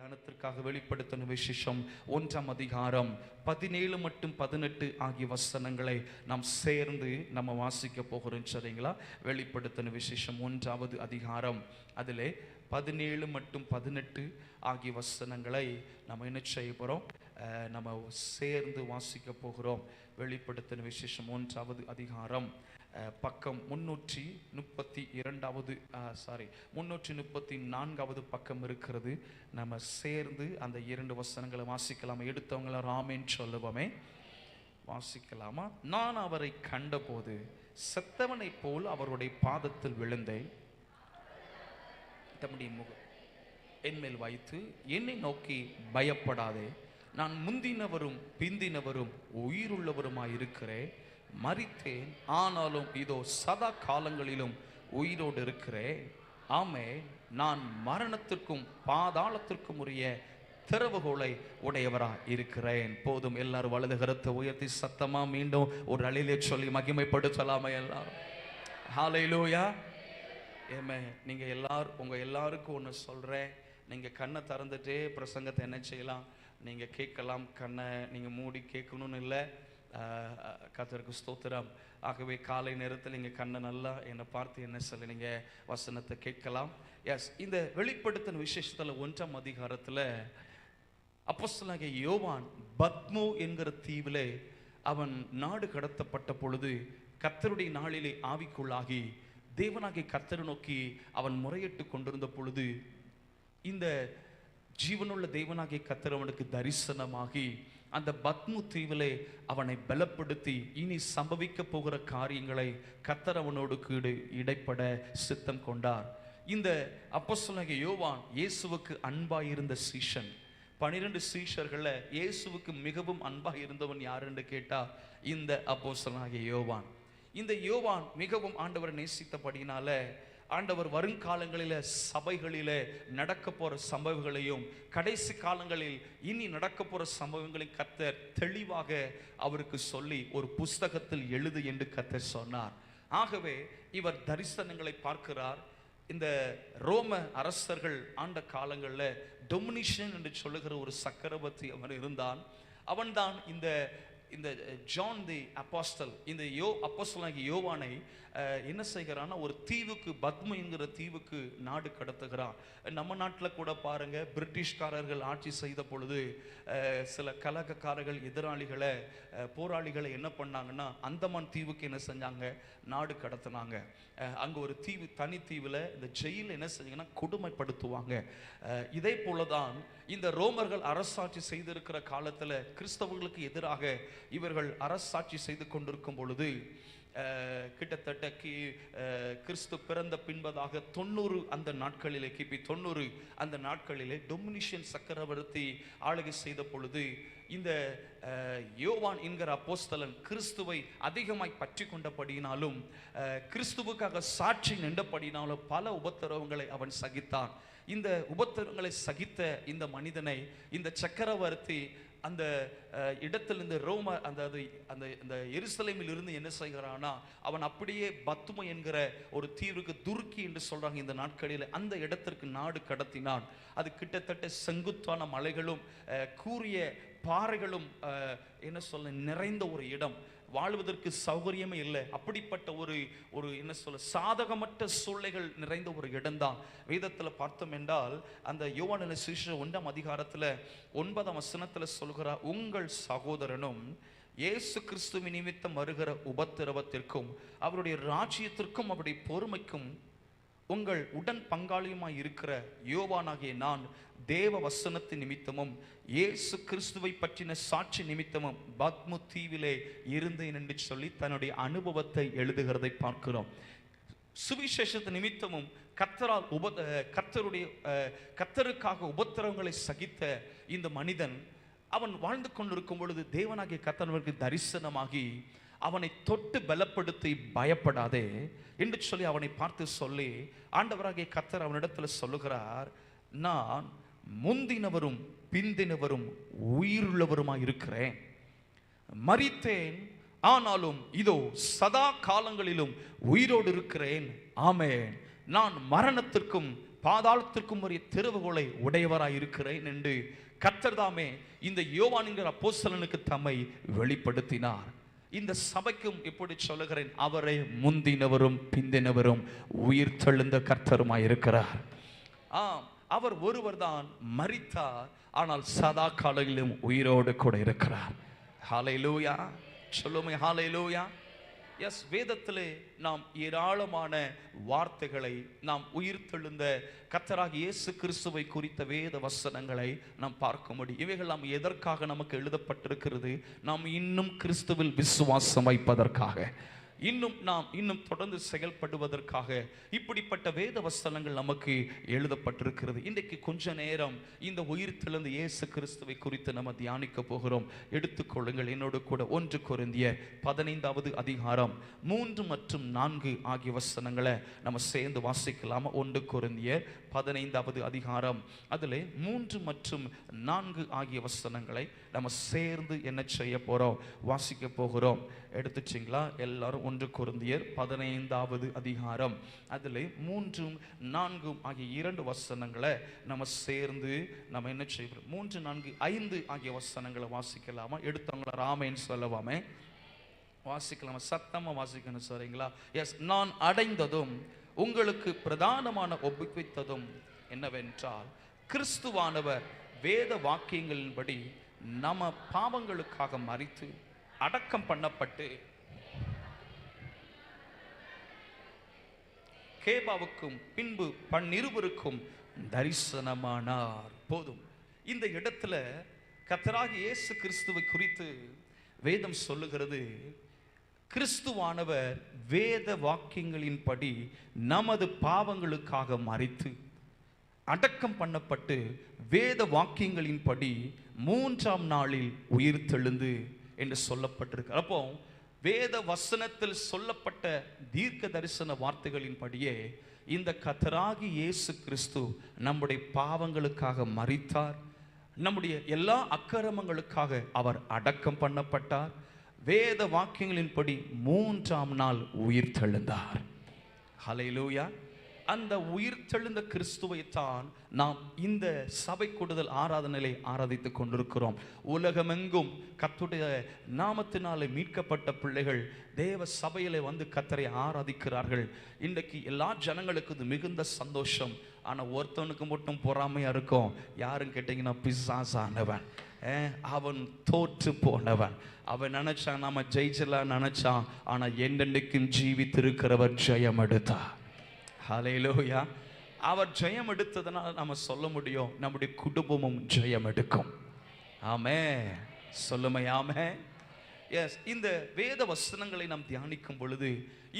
தியானத்திற்காக வெளிப்படுத்தின விசேஷம் 1ஆம் அதிகாரம் 17 மற்றும் 18 ஆகிய வசனங்களை நாம் சேர்ந்து நம்ம வாசிக்க போகிறோம். சரிங்களா? வெளிப்படுத்தின விசேஷம் 1ஆவது அதிகாரம் அதிலே 17 மற்றும் 18 ஆகிய வசனங்களை நம்ம என்ன செய்ய போகிறோம்? நம்ம சேர்ந்து வாசிக்க போகிறோம். வெளிப்படுத்தின விசேஷம் 1ஆவது அதிகாரம் பக்கம் 334வது பக்கம் இருக்கிறது. நம்ம சேர்ந்து அந்த 2 வசனங்களை வாசிக்கலாம். எடுத்தவங்கள ராமேன்னு சொல்லுவோமே, வாசிக்கலாமா? நான் அவரை கண்டபோது செத்தவனை போல் அவருடைய பாதத்தில் விழுந்தேன். தம்முடைய முகம் என்மேல் வைத்து என்னை நோக்கி, பயப்படாதே, நான் முந்தினவரும் பிந்தினவரும் உயிருள்ளவருமாயிருக்கிறேன். மரித்தேன், ஆனாலும் இதோ சதா காலங்களிலும் உயிரோடு இருக்கிறேன். ஆமே, நான் மரணத்திற்கும் பாதாளத்திற்கும் உரிய திறவுகோலை உடையவரா இருக்கிறேன். போதும். எல்லாரும் வலது கரத்தை உயர்த்தி சத்தமா மீண்டும் ஒரு அழிலே சொல்லி மகிமைப்படுத்தலாமே எல்லாரும். ஹல்லேலூயா. ஏமே, நீங்க எல்லாரும் உங்க எல்லாருக்கும் ஒன்று சொல்றேன். நீங்க கண்ணை திறந்துட்டே பிரசங்கத்தை என்ன செய்யலாம்? நீங்க கேட்கலாம். கண்ணை நீங்க மூடி கேட்கணும்னு இல்லை. கர்த்தருக்கு ஸ்தோத்திரம். ஆகவே காலை நேரத்தில் நீங்கள் கண்ணை நல்லா என்னை பார்த்து என்ன சொல்லி நீங்கள் வசனத்தை கேட்கலாம். எஸ், இந்த வெளிப்படுத்தின விசேஷத்தில் 1ஆம் அதிகாரத்தில் அப்போஸ்தலனாகிய யோவான் பத்மோ என்கிற தீவிலே அவன் நாடு கடத்தப்பட்ட பொழுது கர்த்தருடைய நாளிலே ஆவிக்குள்ளாகி தேவனாகிய கர்த்தரை நோக்கி அவன் முறையிட்டு கொண்டிருந்த பொழுது இந்த ஜீவனுள்ள தேவனாகிய கர்த்தர் அவனுக்கு தரிசனமாகி அந்த பத்மு தீவிலே அவனை பலப்படுத்தி இனி சம்பவிக்க போகிற காரியங்களை கர்த்தர் அவனோடு கூட இடைப்பட சித்தம் கொண்டார். இந்த அப்போஸ்தலனாகிய யோவான் இயேசுவுக்கு அன்பாயிருந்த சீஷன். 12 சீஷர்கள இயேசுவுக்கு மிகவும் அன்பாக இருந்தவன் யாருன்னு கேட்டா இந்த அப்போஸ்தலனாகிய யோவான். இந்த யோவான் மிகவும் ஆண்டவரை நேசித்தபடினால ஆண்டவர் வருங்காலங்களில் சபைகளில் நடக்க போகிற சம்பவங்களையும் கடைசி காலங்களில் இனி நடக்க போகிற சம்பவங்களையும் கர்த்தர் தெளிவாக அவருக்கு சொல்லி ஒரு புஸ்தகத்தில் எழுது என்று கர்த்தர் சொன்னார். ஆகவே இவர் தரிசனங்களை பார்க்கிறார். இந்த ரோம அரசர்கள் ஆண்ட காலங்களில் டொமினிஷன் என்று சொல்லுகிற ஒரு சக்கரவர்த்தி அவன் இருந்தான். அவன்தான் இந்த ஜான் தி அப்போஸ்தல், இந்த அப்போஸ்தலனாகிய யோவானை என்ன செய்கிறான்னா ஒரு தீவுக்கு, பத்மு என்கிற தீவுக்கு நாடு கடத்துகிறான். நம்ம நாட்டில் கூட பாருங்க, பிரிட்டிஷ்காரர்கள் ஆட்சி செய்த பொழுது சில கலகக்காரர்கள் எதிராளிகளை போராளிகளை என்ன பண்ணாங்கன்னா அந்தமான் தீவுக்கு என்ன செஞ்சாங்க? நாடு கடத்தினாங்க. அங்கே ஒரு தீவு, தனி தீவில் இந்த ஜெயில் என்ன செஞ்சாங்கன்னா கொடுமைப்படுத்துவாங்க. இதே போலதான் இந்த ரோமர்கள் அரசாட்சி செய்திருக்கிற காலத்தில் கிறிஸ்தவர்களுக்கு எதிராக இவர்கள் அரசாட்சி செய்து கொண்டிருக்கும் பொழுது கிட்டத்தட்ட கிறிஸ்து பிறந்த பின்பதாக 90 அந்த நாட்களிலே, கிபி 90 அந்த நாட்களிலே டொமினிஷன் சக்கரவர்த்தி ஆளுகை செய்த பொழுது இந்த யோவான் என்கிற அப்போஸ்தலன் கிறிஸ்துவை அதிகமாய் பற்றி கொண்டபடியினாலும் கிறிஸ்துவுக்காக சாட்சி நின்றபடினாலும் பல உபத்திரவங்களை அவன் சகித்தான். இந்த உபத்திரவங்களை சகித்த இந்த மனிதனை இந்த சக்கரவர்த்தி அந்த இடத்திலிருந்து ரோம அந்த எருசலேமில் இருந்து என்ன செய்கிறானா அவன் அப்படியே பத்மு என்கிற ஒரு தீவுக்கு, துருக்கி என்று சொல்றாங்க இந்த நாட்களில், அந்த இடத்திற்கு நாடு கடத்தினான். அது கிட்டத்தட்ட செங்குத்தான மலைகளும் கூரிய பாறைகளும் என்ன சொல்ல நிறைந்த ஒரு இடம். வாழ்வதற்கு சௌகரியமே இல்லை. அப்படிப்பட்ட ஒரு என்ன சொல்ல சாதகமற்ற சூழ்நிலைகள் நிறைந்த ஒரு இடம்தான். வேதத்தில் பார்த்தோம் என்றால் அந்த யோவான் சுவிசேஷம் 1ஆம் அதிகாரத்தில் 9ஆம் வசனத்தில் சொல்கிறார், உங்கள் சகோதரனும் இயேசு கிறிஸ்துவின் நிமித்தம் வருகிற உபத்திரவத்திற்கும் அவருடைய ராஜ்யத்திற்கும் அவருடைய பொறுமைக்கும் உங்கள் உடன் பங்காளியுமாய் இருக்கிற யோவானாகிய நான் தேவ வசனத்தின் நிமித்தமும் இயேசு கிறிஸ்துவை பற்றின சாட்சி நிமித்தமும் பத்மு தீவிலே இருந்தேன் என்று சொல்லி தன்னுடைய அனுபவத்தை எழுதுகிறதை பார்க்கிறோம். சுவிசேஷத்தின் நிமித்தமும் கர்த்தருக்காக உபத்திரவங்களை சகித்த இந்த மனிதன் அவன் வாழ்ந்து கொண்டிருக்கும் பொழுது தேவனாகிய கர்த்தருக்கு தரிசனமாகி அவனை தொட்டு பலப்படுத்தி, பயப்படாதே என்று சொல்லி அவனை பார்த்து சொல்லி ஆண்டவராகிய கர்த்தர் அவனிடத்தில் சொல்லுகிறார், நான் முந்தினவரும் பிந்தினவரும் உயிருள்ளவருமாய் இருக்கிறேன். மரித்தேன், ஆனாலும் இதோ சதா காலங்களிலும் உயிரோடு இருக்கிறேன். ஆமென். நான் மரணத்திற்கும் பாதாளத்திற்கும் உரிய திறவுகோலை உடையவராய் இருக்கிறேன் என்று கர்த்தர் தாமே இந்த யோவான் என்கிற அப்போஸ்தலனுக்கு தம்மை வெளிப்படுத்தினார். இந்த சபைக்கும் இப்படி சொல்லுகிறேன், அவரை முந்தினவரும் பிந்தினவரும் உயிர் தெழுந்த கர்த்தருமாய் இருக்கிறார். அவர் ஒருவர் தான் மரித்தார், ஆனால் சதா காலையிலும் உயிரோடு கூட இருக்கிறார். ஹல்லேலூயா, சொல்லுமே ஹல்லேலூயா. எஸ், வேதத்திலே நாம் ஏராளமான வார்த்தைகளை, நாம் உயிர் தெழுந்த கர்த்தராகிய இயேசு கிறிஸ்துவை குறித்த வேத வசனங்களை நாம் பார்க்க முடியும். இவைகள் நாம் எதற்காக நமக்கு எழுதப்பட்டிருக்கிறது? நாம் இன்னும் கிறிஸ்துவில் விசுவாசம் வைப்பதற்காக, இன்னும் தொடர்ந்து செயல்படுவதற்காக இப்படிப்பட்ட வேத வசனங்கள் நமக்கு எழுதப்பட்டிருக்கிறது. இன்றைக்கு கொஞ்ச நேரம் இந்த உயிர் தெழுந்த இயேசு கிறிஸ்துவை குறித்து நம்ம தியானிக்க போகிறோம். எடுத்துக்கொள்ளுங்கள் என்னோடு கூட 1 கொரிந்தியர் 15வது அதிகாரம் 3 மற்றும் 4 ஆகிய வசனங்களை நம்ம சேர்ந்து வாசிக்கலாமா? 1 கொரிந்தியர் 15வது அதிகாரம் அதில் 3 மற்றும் 4 ஆகிய வசனங்களை நம்ம சேர்ந்து என்ன செய்ய போறோம்? வாசிக்க போகிறோம். எடுத்துச்சிங்களா எல்லாரும்? 1 கொரிந்தியர் 15வது அதிகாரம் அதில் 3 4 ஆகிய 2 வசனங்களை நம்ம சேர்ந்து நம்ம என்ன செய்வோம்? 3 4 5 ஆகிய வசனங்களை வாசிக்கலாமா? எடுத்தவங்கள ராமேன்னு சொல்லவாமே வாசிக்கலாமா? சத்தமா வாசிக்கணும், சரிங்களா? எஸ். நான் அடைந்ததும் உங்களுக்கு பிரதானமான ஒப்புவித்ததும் என்னவென்றால், கிறிஸ்துவானவர் வேத வாக்கியங்களின்படி நம்ம பாவங்களுக்காக மரித்து அடக்கம் பண்ணப்பட்டு கேபாவுக்கும் பின்பு பன்னிருவருக்கும் தரிசனமானார். போதும். இந்த இடத்துல கர்த்தராகிய இயேசு கிறிஸ்துவை குறித்து வேதம் சொல்லுகிறது, கிறிஸ்துவானவர் வேத வாக்கியங்களின்படி நமது பாவங்களுக்காக மரித்து அடக்கம் பண்ணப்பட்டு வேத வாக்கியங்களின்படி 3ஆம் நாளில் உயிர் தெழுந்து என்று சொல்லப்பட்டிருக்கு. அப்போ வேத வசனத்தில் சொல்லப்பட்ட தீர்க்க தரிசன வார்த்தைகளின்படியே இந்த கர்த்தராகிய இயேசு கிறிஸ்து நம்முடைய பாவங்களுக்காக மரித்தார், நம்முடைய எல்லா அக்கிரமங்களுக்காக அவர் அடக்கம் பண்ணப்பட்டார், வேத வாக்கியங்களின்படி 3ஆம் நாள் உயிர் தெழுந்தார். ஹல்லேலூயா. அந்த உயிர் தெழுந்த கிறிஸ்துவை தான் நாம் இந்த சபை கூடுதல் ஆராதனையை ஆராதித்துக் கொண்டிருக்கிறோம். உலகமெங்கும் கர்த்தருடைய நாமத்தினாலே மீட்கப்பட்ட பிள்ளைகள் தேவ சபையிலே வந்து கர்த்தரை ஆராதிக்கிறார்கள். இன்றைக்கு எல்லா ஜனங்களுக்கு இது மிகுந்த சந்தோஷம். ஆனால் ஒருத்தவனுக்கு மட்டும் பொறாமையா இருக்கும். யாருன்னு கேட்டீங்கன்னா, பிசாசானவன், அவன் தோற்று போனவன். அவன் நினைச்சான் நாம ஜெயிச்சலாம் நினைச்சான், ஆனா என்னென்னைக்கும் ஜீவித்திருக்கிறவர் ஜெயம் எடுத்தார். ஹல்லேலூயா. அவர் ஜெயம் எடுத்ததனால நம்ம சொல்ல முடியும், நம்முடைய குடும்பமும் ஜெயம் எடுக்கும். ஆமென். சொல்லுமே ஆமென். எஸ். இந்த வேத வசனங்களை நாம் தியானிக்கும் பொழுது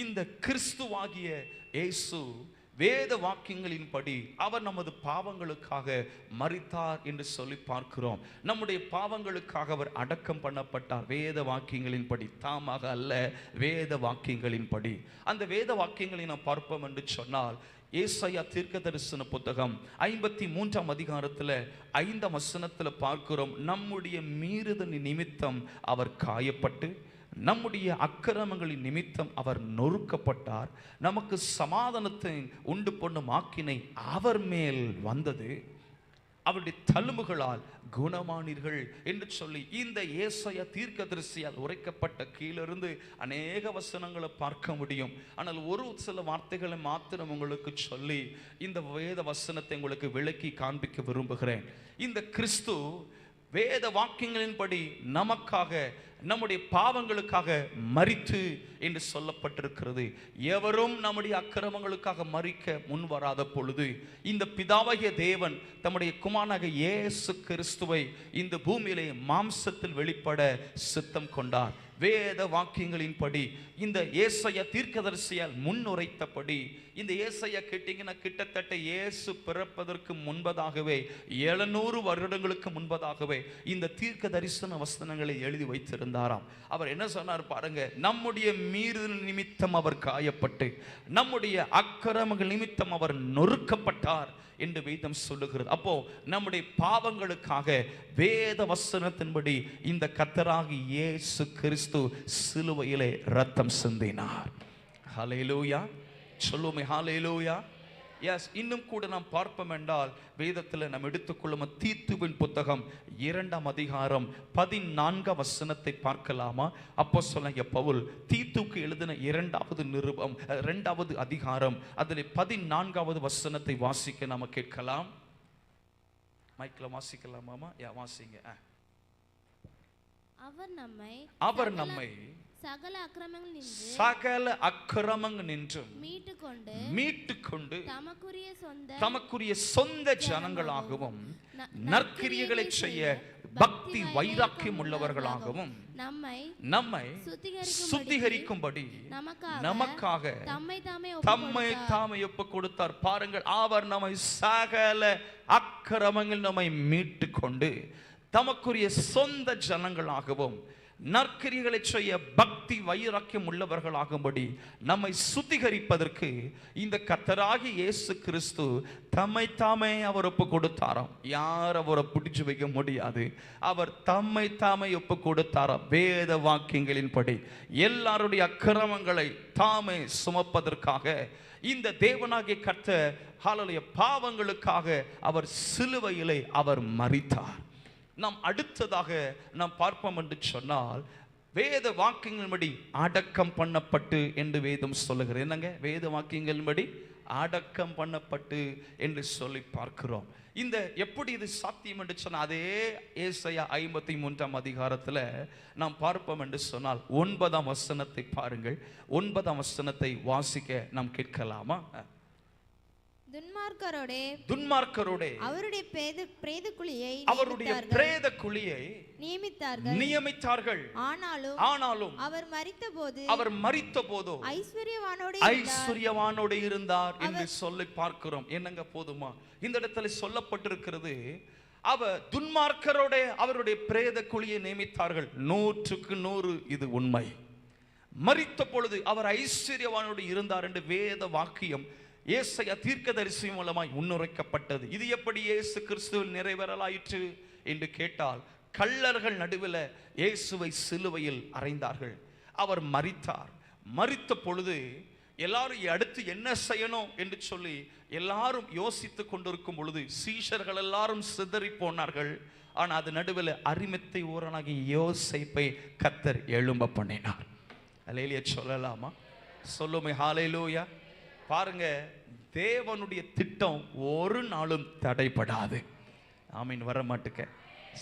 இந்த கிறிஸ்துவாகிய இயேசு வேத வாக்கியங்களின்படி அவர் நமது பாவங்களுக்காக மரித்தார் என்று சொல்லி பார்க்கிறோம். நம்முடைய பாவங்களுக்காக அவர் அடக்கம் பண்ணப்பட்டார் வேத வாக்கியங்களின்படி, தாமாக அல்ல, வேத வாக்கியங்களின்படி. அந்த வேத வாக்கியங்களை நாம் பார்ப்போம் என்று சொன்னால், ஏசாயா தீர்க்க தரிசன புத்தகம் 53ஆம் அதிகாரத்தில் 5ஆம் வசனத்தில் பார்க்கிறோம், நம்முடைய மீறுதல் நிமித்தம் அவர் காயப்பட்டு நம்முடைய அக்கிரமங்களின் நிமித்தம் அவர் நொறுக்கப்பட்டார், நமக்கு சமாதானத்தை உண்டு பண்ணும் ஆக்கினை அவர் மேல் வந்தது, அவருடைய தழும்புகளால் குணமானீர்கள் என்று சொல்லி இந்த ஏசாயா தீர்க்கதரிசியால் உரைக்கப்பட்ட கீழிருந்து அநேக வசனங்களை பார்க்க முடியும். ஆனால் ஒரு சில வார்த்தைகளை மாத்திரம் உங்களுக்கு சொல்லி இந்த வேத வசனத்தை உங்களுக்கு விளக்கி காண்பிக்க விரும்புகிறேன். இந்த கிறிஸ்து வேத வாக்கியங்களின்படி நமக்காக, நம்முடைய பாவங்களுக்காக மரித்து என்று சொல்லப்பட்டிருக்கிறது. எவரும் நம்முடைய அக்கிரமங்களுக்காக மரிக்க முன் வராத பொழுது இந்த பிதாவாகிய தேவன் தம்முடைய குமாரனாகிய இயேசு கிறிஸ்துவை இந்த பூமியிலே மாம்சத்தில் வெளிப்பட சித்தம் கொண்டார். வேத வாக்கியங்களின்படி இந்த ஏசாயா தீர்க்கதரிசியால் முன்னுரைத்தபடி, இந்த ஏசாயா கேட்டீங்கன்னா கிட்டத்தட்ட இயேசு பிறப்பதற்கு முன்பதாகவே 700 வருடங்களுக்கு முன்பதாகவே இந்த தீர்க்க தரிசன வசனங்களை எழுதி வைத்திருந்தாராம். அவர் என்ன சொன்னார் பாருங்க, நம்முடைய மீறுதல் நிமித்தம் அவர் காயப்பட்டு நம்முடைய அக்கிரமங்கள் நிமித்தம் அவர் நொறுக்கப்பட்டார் என்று வேதம் சொல்லுகிறது. அப்போ நம்முடைய பாவங்களுக்காக வேத வசனத்தின்படி இந்த கர்த்தராகிய இயேசு கிறிஸ்து சிலுவையிலே ரத்தம் சிந்தினார். ஹல்லேலூயா. சொல்லுமே ஹல்லேலூயா. எஸ், இன்னும் கூட நாம் பார்ப்போம் என்றால் வேதத்தில் நாம் எடுத்துக்கொள்ளும் தீத்துவின் புத்தகம் 2ஆம் அதிகாரம் 14 வசனத்தை பார்க்கலாமா? அப்போஸ்தலனாகிய பவுல் தீத்துக்கு எழுதின 2வது அதிகாரம் அதில் 14வது வசனத்தை வாசிக்க நாம கேட்கலாம். மைக்ல வாசிக்கலாமா? வாசிங்க. அவர் நம்மை சகல அக்கிரமங்கள் நின்றும் மீட்டுக்கொண்டு தமக்குரிய சொந்த ஜனங்களாகவும் நற்கிரியைகளை செய்ய பக்தி வைராக்கியம் உள்ளவர்களாகவும் நம்மை சுத்திகரிக்கும்படி நமக்காக தம்மை தாமே ஒப்புக் கொடுத்தார். பாருங்கள், அவர் நம்மை சகல அக்கிரமங்கள் நம்மை மீட்டுக்கொண்டு தமக்குரிய சொந்த ஜனங்களாகவும் நற்கிரியைகளை செய்ய பக்தி வைராக்கியம் உள்ளவர்களாகும்படி நம்மை சுத்திகரிப்பதற்கு இந்த கர்த்தராகிய இயேசு கிறிஸ்து தம்மை தாமே அவர் ஒப்பு கொடுத்தாராம். யார் அவரை பிடிச்சு வைக்க முடியாது. அவர் தம்மை தாமே ஒப்பு கொடுத்தாராம். வேத வாக்கியங்களின்படி எல்லாருடைய அக்கிரமங்களை தாமே சுமப்பதற்காக இந்த தேவனாகிய கர்த்தர் ஹல்லேலூயா பாவங்களுக்காக அவர் சிலுவையிலே அவர் மரித்தார். நாம் அடுத்ததாக நாம் பார்ப்போம் என்று சொன்னால், வேத வாக்கியங்களின்படி அடக்கம் பண்ணப்பட்டு என்று வேதம் சொல்லுகிறது. என்னங்க? வேத வாக்கியங்களின்படி அடக்கம் பண்ணப்பட்டு என்று சொல்லி பார்க்கிறோம். இந்த எப்படி இது சாத்தியம் என்று சொன்னால், அதே ஏசாயா 53ஆம் அதிகாரத்தில் நாம் பார்ப்போம் என்று சொன்னால் 9ஆம் வசனத்தை பாருங்கள். 9ஆம் வசனத்தை வாசிக்க நாம் கேட்கலாமா? துன்மார்க்கரோடே அவருடைய பிரேத குழியை நியமித்தார்கள். ஆனாலும் அவர் மரித்தபோது ஐஸ்வர்யவானோடு இருந்தார் என்று சொல்லி பார்க்கிறோம். என்னங்க போதுமா? இந்த இடத்துல சொல்லப்பட்டிருக்கிறது, அவர் துன்மார்க்கரோட அவருடைய பிரேத குழியை நியமித்தார்கள். 100க்கு 100 இது உண்மை. மரித்த பொழுது அவர் ஐஸ்வர்யவானோடு இருந்தார் என்று வேத வாக்கியம் ஏசாயா தீர்க்கதரிசி மூலமாய் முன்னுரைக்கப்பட்டது. இது எப்படி இயேசு கிறிஸ்துவில் நிறைவேறலாயிற்று என்று கேட்டால், கள்ளர்கள் நடுவில் இயேசுவை சிலுவையில் அறைந்தார்கள். அவர் மரித்தார். மரித்த பொழுது எல்லாரும் அடுத்து என்ன செய்யணும் என்று சொல்லி எல்லாரும் யோசித்து கொண்டிருக்கும் பொழுது சீஷர்கள் எல்லாரும் சிதறி போனார்கள். ஆனால் அது நடுவில் அரிமத்தை ஊரனாகிய யோசேப்பை கர்த்தர் எழும்ப பண்ணினார். அல்லேலூயா சொல்லலாமா? சொல்லுமே ஹல்லேலூயா. பாருங்க, தேவனுடைய திட்டம் ஒரு நாளும் தடைபடாது. ஆமீன். வர மாட்டுக்க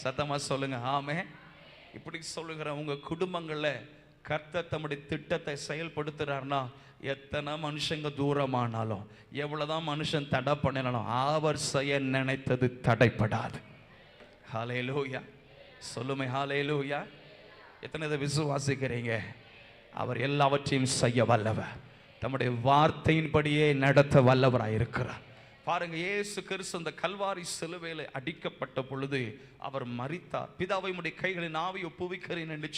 சத்தமா சொல்லுங்க ஆமே. இப்படி சொல்லுகிற உங்க குடும்பங்கள்ல கர்த்தர் தம்முடைய திட்டத்தை செயல்படுத்துறாருன்னா, எத்தனை மனுஷங்க தூரமானாலும் எவ்வளவுதான் மனுஷன் தடை பண்ணினாலும் அவர் செய்ய நினைத்தது தடைபடாது. ஹல்லேலூயா சொல்லுமே ஹல்லேலூயா. எத்தனை விசுவாசிக்கிறீங்க? அவர் எல்லாவற்றையும் செய்ய வல்லவர். நம்முடைய வார்த்தையின்படியே நடத்த வல்லவராய் இருக்கிறார். பாருங்க, இயேசு கிறிஸ்து அந்த கல்வாரி சிலுவையில் அடிக்கப்பட்ட பொழுது அவர் மரித்தார். பிதாவை உம்முடைய கைகளின் ஆவி ஒப்புவிக்கிறேன் என்று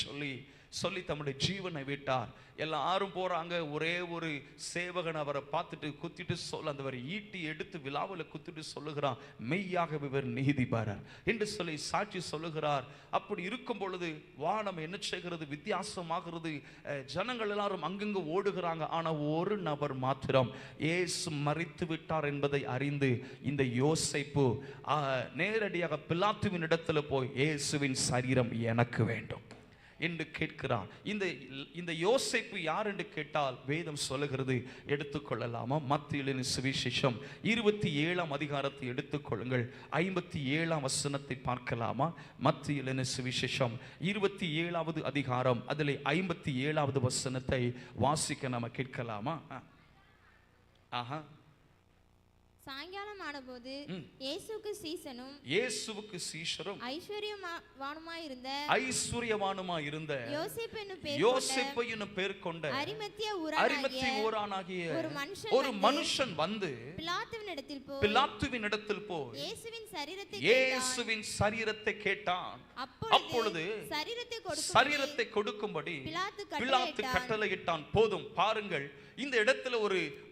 சொல்லி தம்முடைய ஜீவனை விட்டார். எல்லாரும் போறாங்க. ஒரே ஒரு சேவகன் அவரை பார்த்துட்டு குத்திட்டு அந்த ஈட்டி எடுத்து விழாவில் குத்திட்டு சொல்லுகிறான், மெய்யாகவே இவர் நீதிபரர் என்று சொல்லி சாட்சி சொல்லுகிறார். அப்படி இருக்கும் பொழுது வானம் என்ன செய்கிறது? வித்தியாசமாகிறது. ஜனங்கள் எல்லாரும் அங்கங்க ஓடுகிறாங்க. ஆனா ஒரு நபர் மாத்திரம் இயேசு மரித்து விட்டார் என்பதை அறிந்து இந்த யோசேப்பு நேரடியாக பிலாத்துவின் இடத்துல போய் இயேசுவின் சரீரம் எனக்கு வேண்டும் என்று கேட்கிறான். இந்த யோசேப்பு யார் என்று கேட்டால் வேதம் சொல்லுகிறது, எடுத்துக்கொள்ளலாமா? மத்தேயு சுவிசேஷம் 27ஆம் அதிகாரத்தை எடுத்துக்கொள்ளுங்கள். 57ஆம் வசனத்தை பார்க்கலாமா? மத்தேயு சுவிசேஷம் 27வது அதிகாரம் அதிலே 57வது வசனத்தை வாசிக்க நாம கேட்கலாமா? சாயங்காலம் ஆனபோது இயேசுவுக்கு சீஷரும் ஐஸ்வர்யவானுமாய் இருந்த யோசேப்பு என்னும் பேர் கொண்ட அரிமத்திய ஊரானாகிய ஒரு மனுஷன் வந்து பிலாத்துவினிடத்தில் போய் இயேசுவின் சரீரத்தை கேட்டான். அப்பொழுது சரீரத்தை கொடுக்கும்படி பிலாத்து கட்டளையிட்டான். போதும். பாருங்கள், இந்த இடத்துல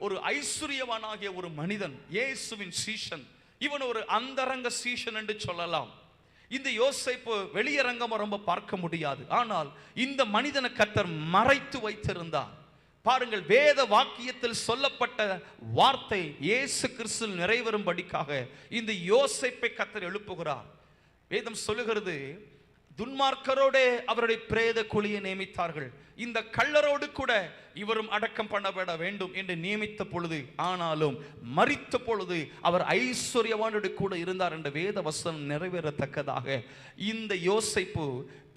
ஒரு ஐஸ்வர்யவானாகிய ஒரு மனிதன், இயேசுவின் சீஷன். இவன் ஒரு அந்தரங்க சீஷன் என்று சொல்லலாம். இந்த யோசேப்பு வெளியரங்கம் ரொம்ப பார்க்க முடியாது. ஆனால் இந்த மனிதனை கர்த்தர் மறைத்து வைத்திருந்தார். பாருங்கள், வேத வாக்கியத்தில் சொல்லப்பட்ட வார்த்தை இயேசு கிறிஸ்து நிறைவேறும்படிக்காக இந்த யோசேப்பை கர்த்தர் எழுப்புகிறார். வேதம் சொல்லுகிறது, துன்மார்க்கரோடே அவருடைய பிரேத குழியை நியமித்தார்கள், இந்த கள்ளரோடு கூட இவரும் அடக்கம் பண்ணப்பட வேண்டும் என்று நியமித்த பொழுது, ஆனாலும் மரித்த பொழுது அவர் ஐஸ்வர்யவானோடு கூட இருந்தார் என்ற வேத வசனம் நிறைவேறத்தக்கதாக இந்த யோசேப்பு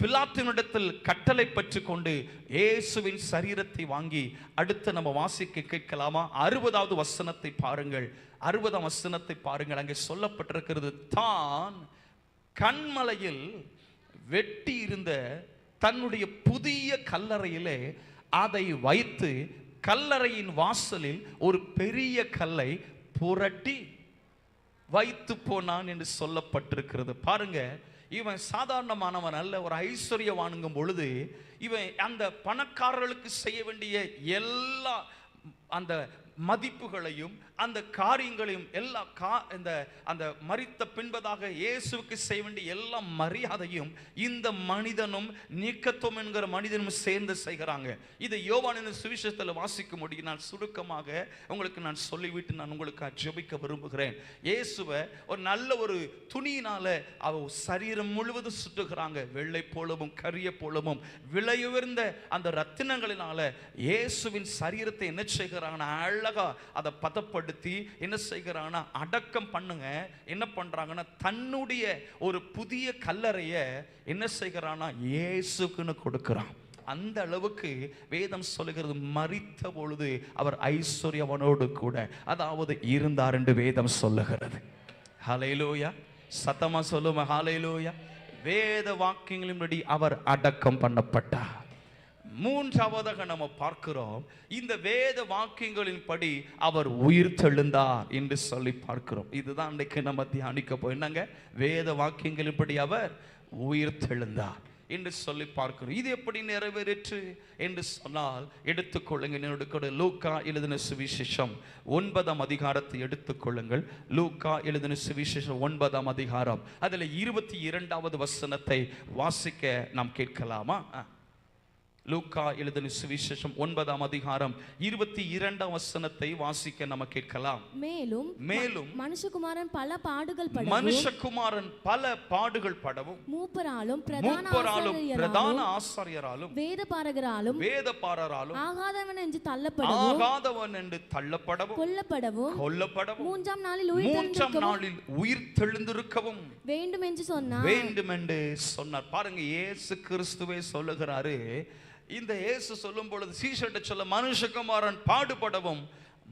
பிலாத்தினிடத்தில் கட்டளை பெற்று கொண்டு இயேசுவின் சரீரத்தை வாங்கி, அடுத்து நம்ம வாசிக்க கேட்கலாமா? 60வது வசனத்தை பாருங்கள். 60ஆம் வசனத்தை பாருங்கள். அங்கே சொல்லப்பட்டிருக்கிறது, தான் கன்மலையில் வெட்டி இருந்த தன்னுடைய புதிய கல்லறையிலே அதை வைத்து கல்லறையின் வாசலில் ஒரு பெரிய கல்லை புரட்டி வைத்து போனான் என்று சொல்லப்பட்டிருக்கிறது. பாருங்க, இவன் சாதாரணமானவன் அல்ல, ஒரு ஐஸ்வர்யவானுங்கும் பொழுது இவன் அந்த பணக்காரர்களுக்கு செய்ய வேண்டிய எல்லா அந்த மதிப்புகளையும் அந்த காரியங்களையும் எல்லா அந்த மரித்த பின்பதாக இயேசுவுக்கு செய்ய வேண்டிய எல்லா மரியாதையும் இந்த மனிதனும் நிக்கத்தோம் என்கிற மனிதனும் சேர்ந்து செய்கிறாங்க. இதை யோவானின் சுவிசேஷத்தில் வாசிக்க முடியும். நான் சுருக்கமாக உங்களுக்கு நான் சொல்லிவிட்டு நான் உங்களுக்கு ஜெபிக்க விரும்புகிறேன். இயேசுவை ஒரு நல்ல ஒரு துணியினால அவ சரீரம் முழுவதும் சுட்டுகிறாங்க. வெள்ளை போலவும் கரிய போலவும் விலையுயர்ந்த அந்த ரத்தினங்களினால இயேசுவின் சரீரத்தை என்ன செய்கிறாங்கன்னா அழகா அதை பதப்படுத்தி என்ன செய்கிறாங்கன்னா அடக்கம் பண்ணுங்க. என்ன பண்றாங்கன்னா தன்னுடைய ஒரு புதிய கல்லறைய என்ன செய்கிறான்னா இயேசுக்குன்னு கொடுக்கிறான். அந்த அளவுக்கு வேதம் சொல்லுகிறது, மரித்த பொழுது அவர் ஐஸ்வர்யவனோடு கூட அதாவது இருந்தார் என்று வேதம் சொல்லுகிறது. ஹல்லேலூயா, சத்தமா சொல்லுமா ஹல்லேலூயா. வேத வாக்கியங்களின்படி அவர் அடக்கம் பண்ணப்பட்டார். மூன்றாவதாக நம்ம பார்க்கிறோம், இந்த வேத வாக்கியங்களின்படி அவர் உயிர் தெழுந்தார் என்று சொல்லி பார்க்கிறோம். இதுதான் இன்றைக்கு நம்ம தியானிக்க போயினாங்க. வேத வாக்கியங்களின்படி அவர் உயிர் தெழுந்தார் என்று சொல்லி பார்க்கிறோம். இது எப்படி நிறைவேறிற்று என்று சொன்னால், எடுத்துக்கொள்ளுங்க என்னோட லூக்கா எழுதின சுவிசேஷம் 9ஆம் அதிகாரத்தை எடுத்துக்கொள்ளுங்கள். லூக்கா எழுதின சுவிசேஷம் 9ஆம் அதிகாரம், அதில் 22வது வசனத்தை வாசிக்க நாம் கேட்கலாமா? லூக்கா எழுதின சுவிசேஷம் 9ஆம் அதிகாரம் 22ஆம் வசனத்தை வாசிக்க நம்ம கேட்கலாம். மேலும் மனுஷகுமாரன் பல பாடுகள் படவும் மூப்பராலும் பிரதான ஆசாரியராலும் வேதபாரகராலும் ஆகாதவன் என்று தள்ளப்படவும் கொல்லப்படவும் மூன்றாம் நாளில் உயிர் தெழுந்திருக்கவும் வேண்டும் என்று சொன்னார். பாருங்க, இயேசு கிறிஸ்துவே சொல்லுகிறாரு. இந்த இயேசு சொல்லும் பொழுது சீஷர்ட்ட சொல்ல, மனுஷகுமாரன் பாடுபடவும்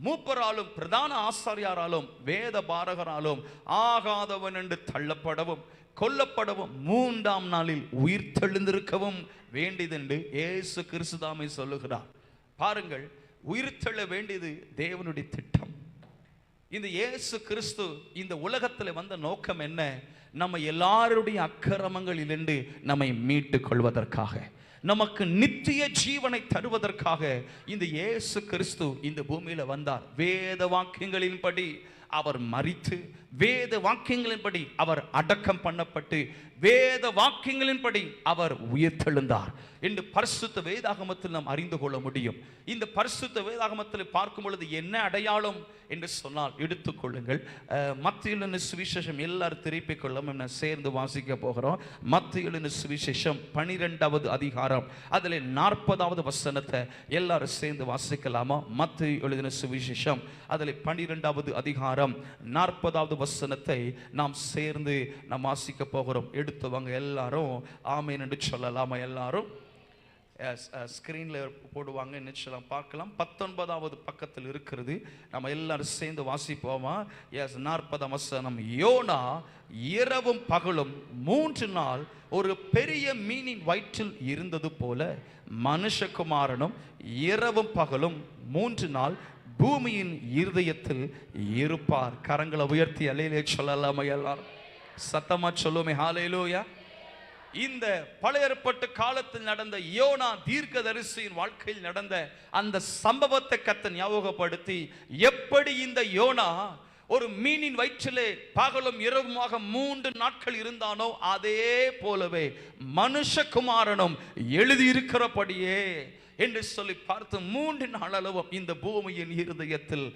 மூப்பராலும் பிரதான ஆசாரியாராலும் வேத பாரகராலும் ஆகாதவன் என்று தள்ளப்படவும் கொல்லப்படவும் மூன்றாம் நாளில் உயிர் தெழுந்திருக்கவும் வேண்டியதென்று இயேசு கிறிஸ்துதாமே சொல்லுகிறார். பாருங்கள், உயிர் தெழ வேண்டியது தேவனுடைய திட்டம். இந்த இயேசு கிறிஸ்து இந்த உலகத்தில் வந்த நோக்கம் என்ன? நம்ம எல்லாருடைய அக்கிரமங்களிலிருந்து நம்மை மீட்டுக் கொள்வதற்காக, நமக்கு நித்திய ஜீவனை தருவதற்காக இந்த இயேசு கிறிஸ்து இந்த பூமியில வந்தார். வேத வாக்கியங்களின்படி அவர் மரித்து, வேத வாக்கியங்களின்படி அவர் அடக்கம் பண்ணப்பட்டு, வேத வாக்கியங்களின்படி அவர் உயிர்த்தெழுந்தார் என்று பரிசுத்த வேதாகமத்தில் நாம் அறிந்து கொள்ள முடியும். இந்த பரிசுத்த வேதாகமத்தில் பார்க்கும் பொழுது என்ன அடையாளம் என்று சொன்னால், எடுத்துக்கொள்ளுங்கள் மத்தேயு சுவிசேஷம், எல்லாரும் திருப்பிக் கொள்ளும், சேர்ந்து வாசிக்க போகிறோம். மத்தேயு சுவிசேஷம் 12வது அதிகாரம், அதில் 40வது வசனத்தை எல்லாரும் சேர்ந்து வாசிக்கலாமா? மத்தேயு எழுதின சுவிசேஷம் அதில் 12வது அதிகாரம் 40வது வசனத்தை நாம் சேர்ந்து நாம் வாசிக்க போகிறோம். எடுத்து வாங்க எல்லாரும், ஆமென் என்று சொல்லலாமா? எல்லாரும் ஸ்கிரீனில் போடுவாங்க, நிச்சயம் பார்க்கலாம். 19வது பக்கத்தில் இருக்கிறது, நம்ம எல்லாரும் சேர்ந்து வாசிப்போமா? 40ஆம் வசனம், யோனா இரவும் பகலும் 3 நாள் ஒரு பெரிய மீனின் வயிற்றில் இருந்தது போல மனுஷகுமாரனும் இரவும் பகலும் 3 நாள் பூமியின் இருதயத்தில் இருப்பார். கரங்களை உயர்த்தி அல்லேலூயா சொல்லலாமா? எல்லாரும் சத்தமா சொல்லுமே ஹல்லேலூயா. இந்த பழைய ஏற்பாட்டு காலத்தில் நடந்த யோனா தீர்க்கதரிசியின் வாழ்க்கையில் நடந்த அந்த சம்பவத்தை கர்த்தர் ஞாபகப்படுத்தி, எப்படி இந்த யோனா ஒரு மீனின் வயிற்றிலே பகலும் இரவுமாக 3 நாட்கள் இருந்தானோ, அதே போலவே மனுஷகுமாரனும் எழுதியிருக்கிறபடியே என்று சொல்லி பார்த்து 3 நாளளவும் இந்த பூமியின் இருதயத்தில்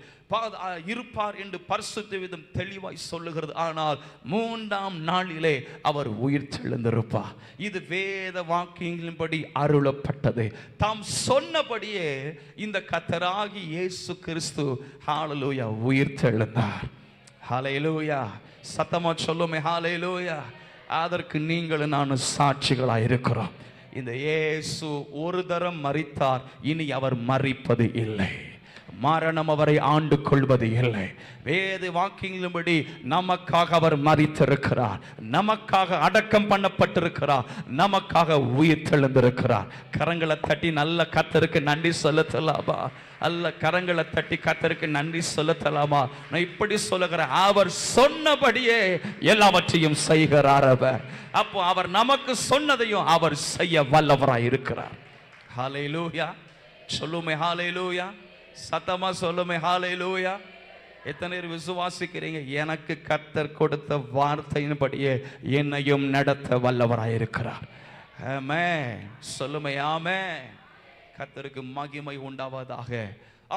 இருப்பார் என்று பரிசுத்த வேதம் தெளிவாய் சொல்லுகிறது. ஆனால் 3ஆம் நாளிலே அவர் உயிர்த்தெழுந்திருப்பார். இது வேத வாக்கியங்களின்படி அருளப்பட்டது. தாம் சொன்னபடியே இந்த கர்த்தராகிய இயேசு கிறிஸ்து ஹல்லேலூயா உயிர்த்தெழுந்தார். ஹல்லேலூயா. சத்தமா சொல்லுமே ஹல்லேலூயா. அதற்கு நீங்களும் நானும் சாட்சிகளாய் இருக்கிறோம். இந்த இயேசு ஒரு தரம் மரித்தார், இனி அவர் மரிப்பது இல்லை. மரணம் அவரை ஆண்டு கொள்வது இல்லை. வேத வாக்கியங்களின்படி நமக்காக அவர் மரித்திருக்கிறார், நமக்காக அடக்கம் பண்ணப்பட்டிருக்கிறார், நமக்காக உயிர் தெழுந்திருக்கிறார். கரங்களை தட்டி நல்ல கர்த்தருக்கு நன்றி செலுத்தலாமா? அல்ல கரங்களை தட்டி கர்த்தருக்கு நன்றி செலுத்தலாமா? நான் இப்படி சொல்லுகிறேன், அவர் சொன்னபடியே எல்லாவற்றையும் செய்கிறார் அவர். அப்போ அவர் நமக்கு சொன்னதையும் அவர் செய்ய வல்லவராய் இருக்கிறார். ஹல்லேலூயா. சொல்லுமே ஹல்லேலூயா. சத்தமா சொல்லுமே ஹல்லேலூயா. எத்தனை பேர் விசுவாசிக்கிறீங்க? எனக்கு கர்த்தர் கொடுத்த வார்த்தையின்படியே என்னையும் நடத்த வல்லவராய் இருக்கிறார். ஆமென். சொல்லுமே ஆமென். கர்த்தருக்கு மகிமை உண்டாவதாக.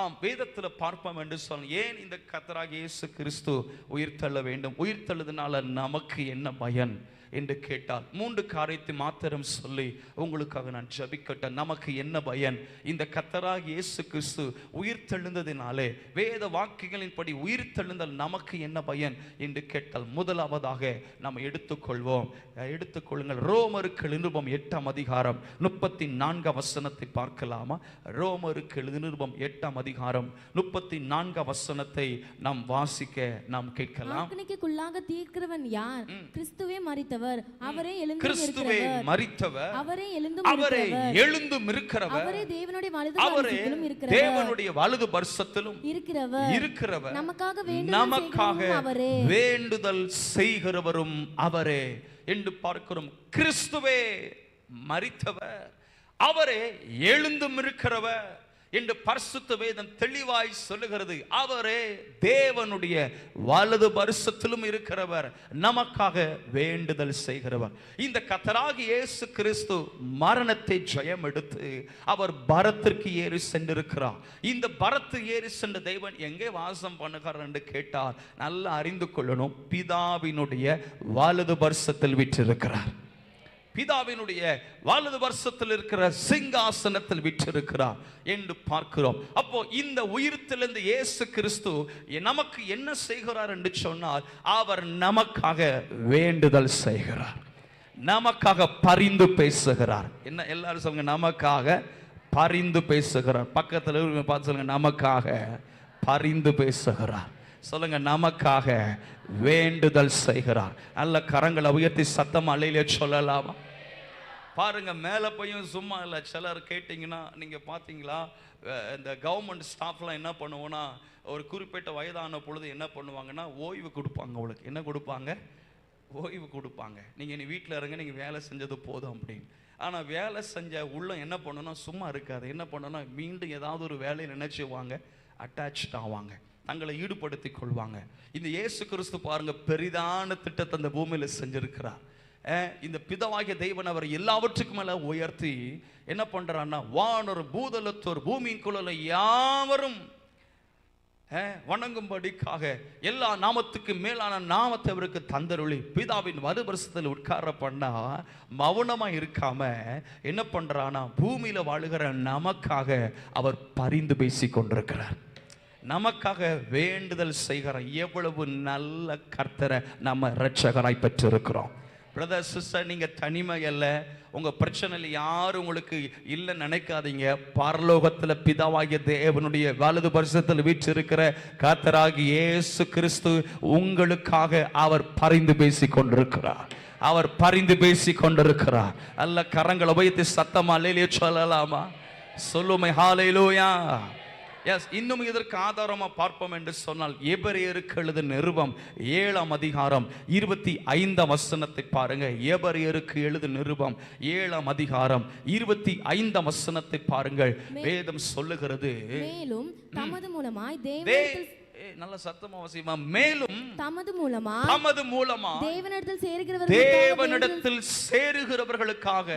ஆம், வேதத்தில் பார்ப்போம் என்று சொன்ன ஏன் இந்த கர்த்தராகிய இயேசு கிறிஸ்து உயிர் தள்ள வேண்டும்? உயிர் தள்ளதுனால நமக்கு என்ன பயன் என்று கேட்டால் 3 காரியத்தை மாத்திரம் சொல்லி உங்களுக்காக நான் ஜெபிக்கட்டேன். நமக்கு என்ன பயன்? இந்த கர்த்தராகிய இயேசு கிறிஸ்து உயிர் தெழுந்ததினாலே வேத வாக்கியங்களின்படி உயிர் தெழுந்தல் நமக்கு என்ன பயன் என்று கேட்டால், முதலாவதாக நாம் எடுத்துக்கொள்ளுங்கள். ரோமருக்கு நிருபம் 8ஆம் அதிகாரம் 34ஆம் வசனத்தை பார்க்கலாமா? ரோமருக்கு நிருபம் 8ஆம் அதிகாரம் 34ஆம் வசனத்தை நாம் வாசிக்க நாம் கேட்கலாம். ஆக்கினைக்குள்ளாக தீர்க்கிறவன் யார்? கிறிஸ்துவே மரித்தவர், அவரே கிறிஸ்துவே மரித்தவர், அவரே எழுந்தும் இருக்கிறவர், அவரே தேவனுடைய தேவனுடைய வலது பரிசத்திலும் இருக்கிறவர், நமக்காக வேண்டுதல் செய்கிறவரும் அவரே என்று பார்க்கிறோம். கிறிஸ்துவே மரித்தவர், அவரே எழுந்தும் இருக்கிறவர் என்று பரிசுத்த வேதம் தெளிவாய் சொல்லுகிறது. அவரே தேவனுடைய வலது பரிசத்திலும் இருக்கிறவர், நமக்காக வேண்டுதல் செய்கிறவர். இந்த கர்த்தராகிய இயேசு கிறிஸ்து மரணத்தை ஜெயம் எடுத்து அவர் பரத்திற்கு ஏறி சென்றிருக்கிறார். இந்த பரத்து ஏறி சென்ற தேவன் எங்கே வாசம் பண்ணுகிறார் என்று கேட்டார், நல்லா அறிந்து கொள்ளணும். பிதாவினுடைய வலது பரிசத்தில் விற்றிருக்கிறார். பிதாவினுடைய வலது பரிசத்தில் இருக்கிற சிங்காசனத்தில் விற்றிருக்கிறார் என்று பார்க்கிறோம். அப்போ இந்த உயிர்த்தெழுந்த இயேசு கிறிஸ்து நமக்கு என்ன செய்கிறார் என்று சொன்னால், அவர் நமக்காக வேண்டுதல் செய்கிறார், நமக்காக பரிந்து பேசுகிறார். என்ன எல்லாரும் சொல்லுங்க, நமக்காக பரிந்து பேசுகிறார். பக்கத்தில் பார்த்து சொல்லுங்க, நமக்காக பரிந்து பேசுகிறார். சொல்லுங்க, நமக்காக வேண்டுதல் செய்கிறார். நல்ல கரங்களை உயர்த்தி சத்தம் அலையிலே சொல்லலாமா? பாருங்க, மேலே போயும் சும்மா இல்லை. சிலர் கேட்டிங்கன்னா நீங்கள் பார்த்தீங்களா, இந்த கவர்மெண்ட் ஸ்டாஃப்லாம் என்ன பண்ணுவோன்னா, ஒரு குறிப்பிட்ட வயதான பொழுது என்ன பண்ணுவாங்கன்னா ஓய்வு கொடுப்பாங்க. அவளுக்கு என்ன கொடுப்பாங்க? ஓய்வு கொடுப்பாங்க. நீங்கள் நீ வீட்டில் இருங்க, நீங்கள் வேலை செஞ்சது போதும் அப்படின்னு. ஆனால் வேலை செஞ்ச உள்ள என்ன பண்ணணும்? சும்மா இருக்காது. என்ன பண்ணணும்? மீண்டும் ஏதாவது ஒரு வேலையை நினைச்சுவாங்க, அட்டாச் ஆவாங்க, தங்களை ஈடுபடுத்தி கொள்வாங்க. இந்த இயேசு கிறிஸ்து பாருங்க, பெரிதான திட்டத்தை அந்த பூமியில செஞ்சிருக்கிறார். இந்த பிதாவாகிய தேவன் அவர் எல்லாவற்றுக்கும் மேல உயர்த்தி என்ன பண்றான்னா, வானோர் பூதலத்தோர் பூமிக்குள்ள யாவரும் வணங்கும்படிக்காக எல்லா நாமத்துக்கு மேலான நாமத்தை அவருக்கு தந்தருளி பிதாவின் வலதுபரிசத்தில் உட்கார பண்ணா மௌனமா இருக்காம என்ன பண்றானா, பூமியில வாழுகிற நமக்காக அவர் பரிந்து பேசி கொண்டிருக்கிறார், நமக்காக வேண்டுதல் செய்கிற. எவ்வளவு நல்ல கர்த்தரை நம்ம இரட்சகராய் பெற்றிருக்கிறோம். பிரதர் சிஸ்டர், நீங்க தனிமை அல்ல, உங்க பிரச்சனையில் யாரும் உங்களுக்கு இல்லை நினைக்காதீங்க. பரலோகத்தில் பிதாவாகிய தேவனுடைய வலது பரிசத்தில் வீற்றிருக்கிற கர்த்தராகிய இயேசு கிறிஸ்து உங்களுக்காக அவர் பரிந்து பேசி கொண்டிருக்கிறார், அவர் பரிந்து பேசி கொண்டிருக்கிறார். அல்ல கரங்களை வைத்து சத்தமா அல்லேலூயா சொல்லலாமா? சொல்லுமே ஹல்லேலூயா. எஸ், இன்னும் இதற்கு ஆதாரமா பார்ப்போம் என்று சொன்னால், எபிரேயருக்கு எழுதின நிருபம் 7ஆம் அதிகாரம் 25ஆம் வசனத்தை பாருங்க. எபிரேயருக்கு எழுதின நிருபம் 7ஆம் அதிகாரம் 25ஆம் வசனத்தை பாருங்கள். வேதம் சொல்லுகிறது, மேலும் தமது மூலமாய் நல்ல சத்தமா வசியமா, மேலும் தமது மூலமா தேவனிடத்தில் சேருகிறவர்களுக்காக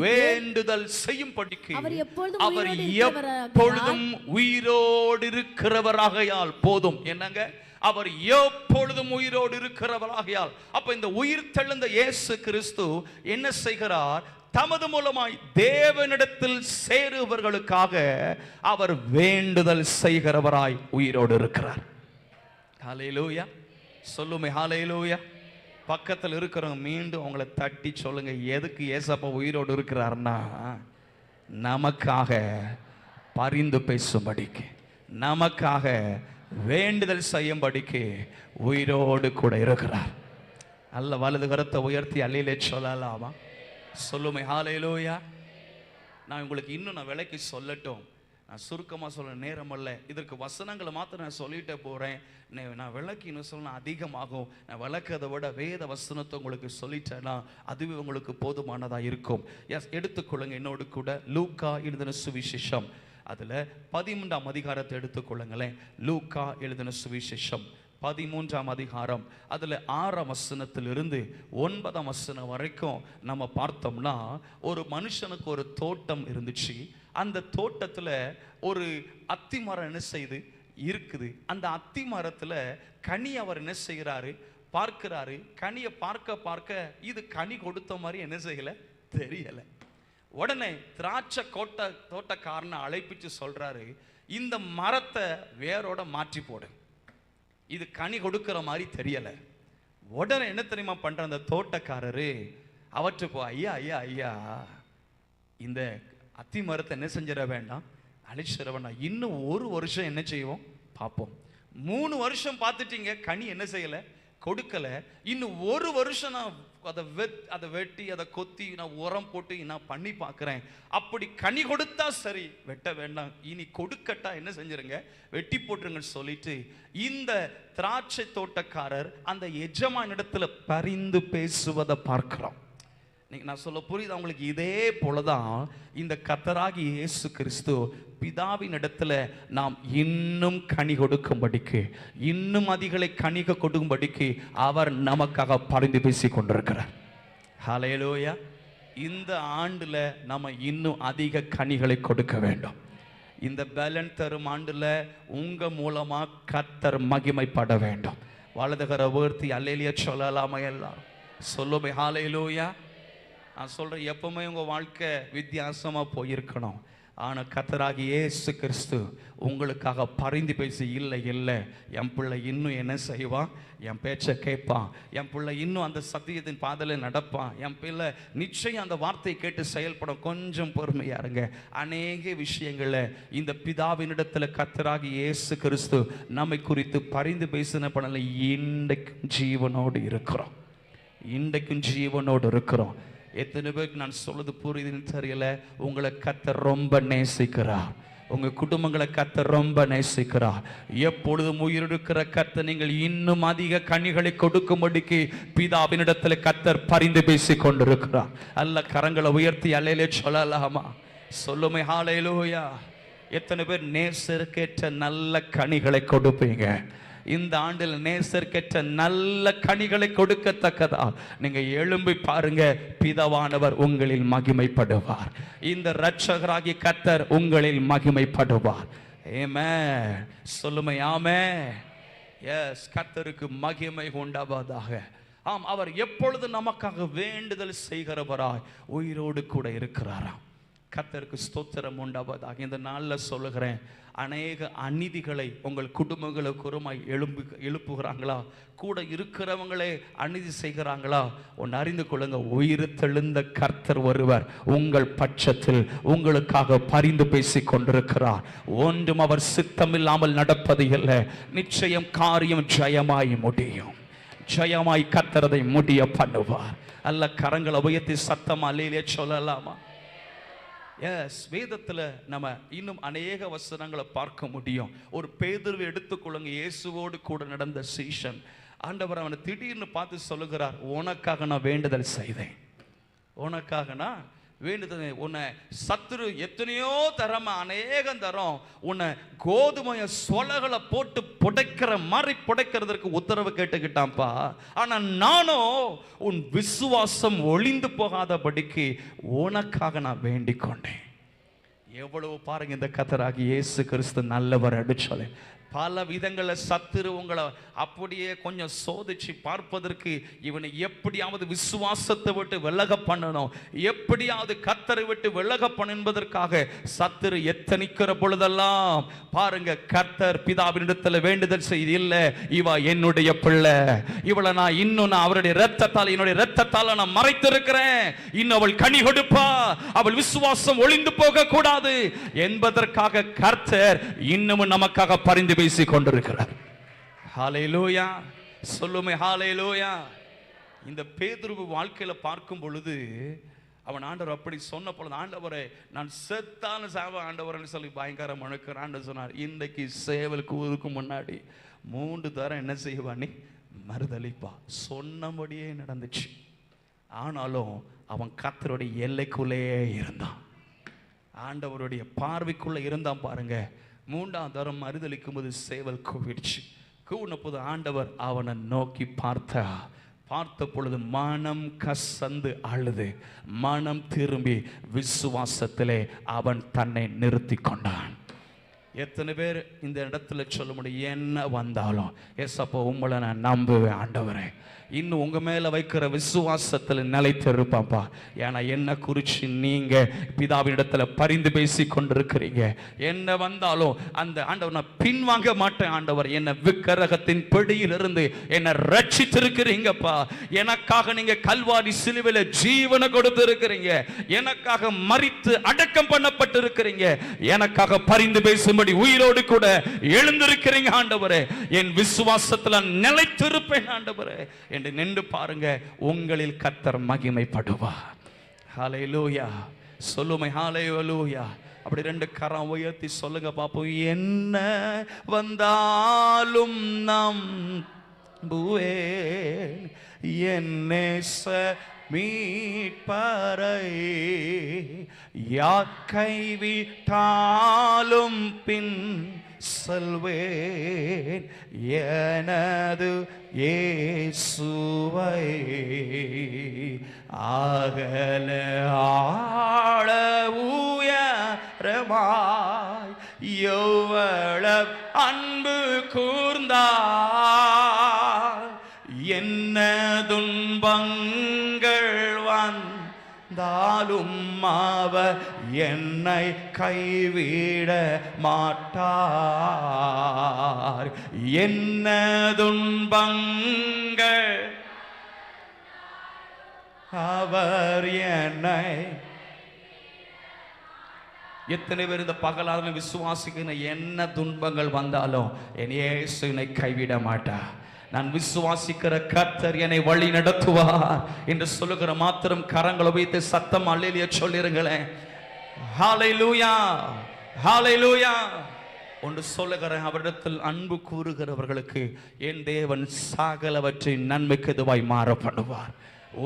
வேண்டுதல் செய்யும்படிக்கு அவர் எப்பொழுதும் உயிரோடு இருக்கிறவராகையால் போதும். என்னங்க, அவர் எப்பொழுதும் உயிரோடு இருக்கிறவராகையால். அப்ப இந்த உயிர் தெழுந்த இயேசு கிறிஸ்து என்ன செய்கிறார்? தமது மூலமாய் தேவனிடத்தில் சேருவர்களுக்காக அவர் வேண்டுதல் செய்கிறவராய் உயிரோடு இருக்கிறார். ஹல்லேலூயா சொல்லுமே, ஹல்லேலூயா. பக்கத்தில் இருக்கிறவங்க மீண்டும் அவங்கள தட்டி சொல்லுங்க, எதுக்கு ஏசப்பா உயிரோடு இருக்கிறார்னா நமக்காக பரிந்து பேசும்படிக்கு, நமக்காக வேண்டுதல் செய்யும்படிக்கு உயிரோடு கூட இருக்கிறார். அல்ல வலது கரத்தை உயர்த்தி அல்லையிலே சொல்லலாமா? சொல்லுமே, ஹல்லேலூயா. நான் உங்களுக்கு இன்னும் விலைக்கு சொல்லட்டும். நான் சுருக்கமாக சொல்ல நேரம் அல்ல, இதற்கு வசனங்களை மாத்திரம் நான் சொல்லிட்டே போகிறேன். நான் விளக்கி இன்னும் சொல்ல அதிகமாகும். நான் விளக்கதை விட வேத வசனத்தை உங்களுக்கு சொல்லிட்டேன்னா அதுவே உங்களுக்கு போதுமானதாக இருக்கும். எஸ், எடுத்துக்கொள்ளுங்க என்னோடு கூட லூக்கா எழுதின சுவிசேஷம், அதில் 13ஆம் அதிகாரத்தை எடுத்துக்கொள்ளுங்களேன். லூக்கா எழுதின சுவிசேஷம் 13ஆம் அதிகாரம், அதில் 6ஆம் வசனத்திலிருந்து 9ஆம் வசனம் வரைக்கும் நம்ம பார்த்தோம்னா, ஒரு மனுஷனுக்கு ஒரு தோட்டம் இருந்துச்சு. அந்த தோட்டத்தில் ஒரு அத்தி மரம் என்ன செய்து இருக்குது. அந்த அத்தி மரத்தில் கனி அவர் என்ன செய்கிறாரு? பார்க்கிறாரு. கனியை பார்க்க பார்க்க இது கனி கொடுத்த மாதிரி என்ன செய்யலை, தெரியலை. உடனே திராட்சை தோட்டக்காரனை அழைப்பிச்சு சொல்றாரு, இந்த மரத்தை வேரோட மாற்றி போடு, இது கனி கொடுக்கிற மாதிரி தெரியல. உடனே என்ன தெரியுமா பண்ற அந்த தோட்டக்காரரு? அவற்றை போ, ஐயா ஐயா ஐயா, இந்த அத்தி மரத்தை என்ன செஞ்சிட வேண்டாம், அழிச்சிட வேண்டாம். இன்னும் ஒரு வருஷம் என்ன செய்வோம் பார்ப்போம். 3 வருஷம் பார்த்துட்டீங்க, கனி என்ன செய்யல, கொடுக்கல. இன்னும் ஒரு வருஷம் நான் அதை வெட்டி அதை கொத்தி நான் உரம் போட்டு நான் பண்ணி பார்க்குறேன். அப்படி கனி கொடுத்தா சரி, வெட்ட வேண்டாம், இனி கொடுக்கட்டா என்ன செஞ்சிருங்க, வெட்டி போட்டுருங்கன்னு சொல்லிட்டு இந்த திராட்சை தோட்டக்காரர் அந்த எஜமானிடத்துல பரிந்து பேசுவதை பார்க்கிறோம். நான் சொல்ல புரியுது அவங்களுக்கு? இதே போலதான் இந்த கர்த்தராகிய இயேசு கிறிஸ்து பிதாவின் இடத்துல நாம் இன்னும் கனி கொடுக்கும்படிக்கு, இன்னும் அதிகளை கனிக கொடுக்கும்படிக்கு அவர் நமக்காக பரிந்து பேசி கொண்டிருக்கிறார். ஹல்லேலூயா. இந்த ஆண்டுல நம்ம இன்னும் அதிக கனிகளை கொடுக்க வேண்டும். இந்த பேலன் தரும் ஆண்டுல உங்க மூலமா கர்த்தர் மகிமைப்பட வேண்டும். வலதுகர உயர்த்தி அல்லேலூயா சொல்லலாமா? எல்லாரும் சொல்லுமே, ஹல்லேலூயா. நான் சொல்றேன், எப்பவுமே உங்க வாழ்க்கை வித்தியாசமா போயிருக்கணும். ஆனால் கர்த்தராகிய இயேசு கிறிஸ்து உங்களுக்காக பரிந்து பேசி, இல்லை இல்லை, என் பிள்ளை இன்னும் என்ன செய்வான், என் பேச்சை கேட்பான், என் பிள்ளை இன்னும் அந்த சத்தியத்தின் பாதையில் நடப்பான், என் பிள்ளை நிச்சயம் அந்த வார்த்தையை கேட்டு செயல்படும், கொஞ்சம் பொறுமையா இருங்க. அநேக விஷயங்களை இந்த பிதாவினிடத்தில் கர்த்தராகிய இயேசு கிறிஸ்து நம்மை குறித்து பரிந்து பேசின பண்ணல. இன்றைக்கும் ஜீவனோடு இருக்கிறோம், இன்றைக்கும் ஜீவனோடு இருக்கிறோம். எத்தனை பேருக்கு நான் சொல்றது புரியுதுன்னு தெரியல. உங்களை கர்த்தர் ரொம்ப நேசிக்கிறார், உங்க குடும்பங்களை கர்த்தர் ரொம்ப நேசிக்கிறார். எப்பொழுதும் உயிரிழக்கிற கர்த்தர் நீங்கள் இன்னும் அதிக கனிகளை கொடுக்கும்படிக்கு பிதாவினிடத்தில் கர்த்தர் பரிந்து பேசி கொண்டிருக்கிறார். அல்ல கரங்களை உயர்த்தி அல்லேலே சொல்லலாமா? சொல்லுமே, ஹல்லேலூயா. எத்தனை பேர் நேசருக்கேற்ற நல்ல கனிகளை கொடுப்பீங்க? இந்த ஆண்டில் நேசர்க்கேற்ற நல்ல கனிகளை கொடுக்கத்தக்கதா நீங்க எழும்பி பாருங்க. பிதாவானவர் உங்களில் மகிமைப்படுவார். இந்த இரட்சகராகிய கர்த்தர் உங்களில் மகிமைப்படுவார். ஆமென். சொல்லுமே, ஆமென். எஸ், கர்த்தருக்கு மகிமை உண்டாவதாக. ஆம், அவர் எப்பொழுது நமக்காக வேண்டுதல் செய்கிறவராய் உயிரோடு கூட இருக்கிறாராம். கர்த்தருக்கு ஸ்தோத்திரம் உண்டாவதாக. இந்த நாளில் சொல்லுகிறேன், அநேக அநீதிகளை உங்கள் குடும்பங்களுக்கு ஒருமாய் எழுப்புகிறாங்களா? கூட இருக்கிறவங்களே அநீதி செய்கிறாங்களா? ஒன்று அறிந்து கொள்ளுங்க, உயிர் தெழுந்த கர்த்தர் ஒருவர் உங்கள் பட்சத்தில் உங்களுக்காக பரிந்து பேசி கொண்டிருக்கிறார். ஒன்றும் அவர் சித்தமில்லாமல் நடப்பது இல்லை. நிச்சயம் காரியம் ஜெயமாய் முடியும். ஜெயமாய் கர்த்தரதை முடிய பண்ணுவார். அல்ல கரங்களை உயர்த்தி சத்தமா அல்லேலூயா சொல்லலாமா? எஸ், வேதத்தில் நம்ம இன்னும் அநேக வசனங்களை பார்க்க முடியும். ஒரு பேதுருவை எடுத்துக்கொள்ளுங்க, இயேசுவோடு கூட நடந்த சீஷன். ஆண்டவர் அவனை திடீர்னு பார்த்து சொல்லுகிறார், உனக்காக நான் வேண்டுதல் செய்தேன், உனக்காக நான் வேண்டுதல் உன்னை சத்துரு எத்தனையோ தரம் அநேகம் தரம் உன்னை கோதுமைய சொலகளை போட்டு புடைக்கிற மாதிரி புடைக்கிறதுக்கு உத்தரவு கேட்டுக்கிட்டான்ப்பா. ஆனா நானும் உன் விசுவாசம் ஒளிந்து போகாதபடிக்கு உனக்காக நான் வேண்டிக் கொண்டேன். எவ்வளவு பாருங்க, இந்த கர்த்தராகிய இயேசு கிறிஸ்து நல்லவர் அடிச்சொல்ல. பல விதங்களில் சத்துரு உங்களை அப்படியே கொஞ்சம் சோதிச்சு பார்ப்பதற்கு இவனை எப்படியாவது விசுவாசத்தை விட்டு விலக பண்ணணும், எப்படியாவது கர்த்தரை விட்டு விலக பண்ண என்பதற்காக சத்துரு எத்தனிக்கிற பொழுதெல்லாம் பாருங்க, கர்த்தர் பிதாவினிடத்தில் வேண்டுதல் செய்து, இல்லை இவ என்னுடைய பிள்ளை, இவளை நான் இன்னும் அவருடைய இரத்தத்தால் என்னுடைய இரத்தத்தால் நான் மறைத்திருக்கிறேன், இன்னும் அவள் கனி கொடுப்பா, அவள் விசுவாசம் ஒளிந்து போக கூடாது என்பதற்காக கர்த்தர் இன்னமும் நமக்காக பரிந்து பேசிக் கொண்டிருக்கிறார். ஹல்லேலூயா, சொல்லுமே ஹல்லேலூயா. இந்த பேதுரு வாழ்க்கையில பார்க்கும் பொழுது அவன் ஆண்டவர் அப்படி சொன்ன பொழுது, ஆண்டவரே நான் செத்தான சேவை ஆண்டவர்னு சொல்லி பயங்கர மனுக்கிறான். ஆண்டவர் சொன்னார், இன்றைக்கு சேவலுக்கு ஊருக்கு முன்னாடி 3 தரம் என்ன செய்வா, நீ மறுதளிப்பா. சொன்னபடியே நடந்துச்சு. ஆனாலும் அவன் கர்த்தருடைய எல்லைக்குள்ளேயே இருந்தான், ஆண்டவருடைய பார்வைக்குள்ள இருந்தான். பாருங்க, 3ஆம் தரம் மறுதளிக்கும் போது சேவல் கூவிடுச்சு. கூவின போது ஆண்டவர் அவனை நோக்கி பார்த்த பொழுது மனம் கசந்து அழுது மனம் திரும்பி விசுவாசத்திலே அவன் தன்னை நிறுத்தி கொண்டான். எத்தனை பேர் இந்த இடத்துல சொல்ல முடியும், என்ன வந்தாலும் ஏசப்பா உங்களை நான் நம்புவேன் ஆண்டவரே, இன்னும் உங்க மேல வைக்கிற விசுவாசத்தில் நிலைத்திருப்பாப்பா. ஏன்னா என்ன குறிச்சு நீங்க பிதாவின் இடத்துல பரிந்து பேசி கொண்டிருக்கிறீங்க. என்ன வந்தாலும் அந்த ஆண்டவர் நான் பின்வாங்க மாட்டேன் ஆண்டவர், என்ன விக்கிரகத்தின் பிடியிலிருந்து என்ன ரட்சித்திருக்கிறீங்கப்பா. எனக்காக நீங்க கல்வாரி சிலுவையில ஜீவனை கொடுத்து இருக்கிறீங்க, எனக்காக மரித்து அடக்கம் பண்ணப்பட்டு இருக்கிறீங்க, எனக்காக பரிந்து பேசும்படி உயிரோடு கூட எழுந்திருக்கிறீங்க ஆண்டவரே. என் விசுவாசத்துல நிலைத்திருப்பேன் ஆண்டவரே என்று நின்று பாருங்க, உங்களில் கர்த்தர் மகிமைப்படுவார். ஹல்லேலூயா, சொல்லுமே ஹல்லேலூயா. அப்படி 2 கரம் உயர்த்தி சொல்லுங்க பாப்போம். என்ன வந்தாலும் நம்புவேன் என் நேசர் மீட்பரை, யார் கைவிட்டாலும் பின் செல்வேன் எனது இயேசுவை. அகல ஆழ உயரமாய் எவ்வளவு அன்பு கூர்ந்தார், என்ன துன்பங்கள் வந்தாலும் அவர் என்னை கைவிட மாட்டார். என்ன துன்பங்கள் அவர் என்னை. எத்தனை பேர் இந்த பகலாக விசுவாசிக்கிற, என்ன துன்பங்கள் வந்தாலும் என் இயேசு என்னை கைவிட மாட்டார், நான் விசுவாசிக்கிற கர்த்தர் என்னை வழி நடத்துவார் என்று சொல்லுகிற மாத்திரம் கரங்களை வைத்து சத்தம் அல்லேலூயா சொல்லிருங்களேன். ஹல்லேலூயா, ஹல்லேலூயா. ஒன்று சொல்லுகிறேன், அவரிடத்தில் அன்பு கூறுகிறவர்களுக்கு என் தேவன் சகலவற்றின் நன்மைக்கு எதுவாய் மாற பண்ணுவார்.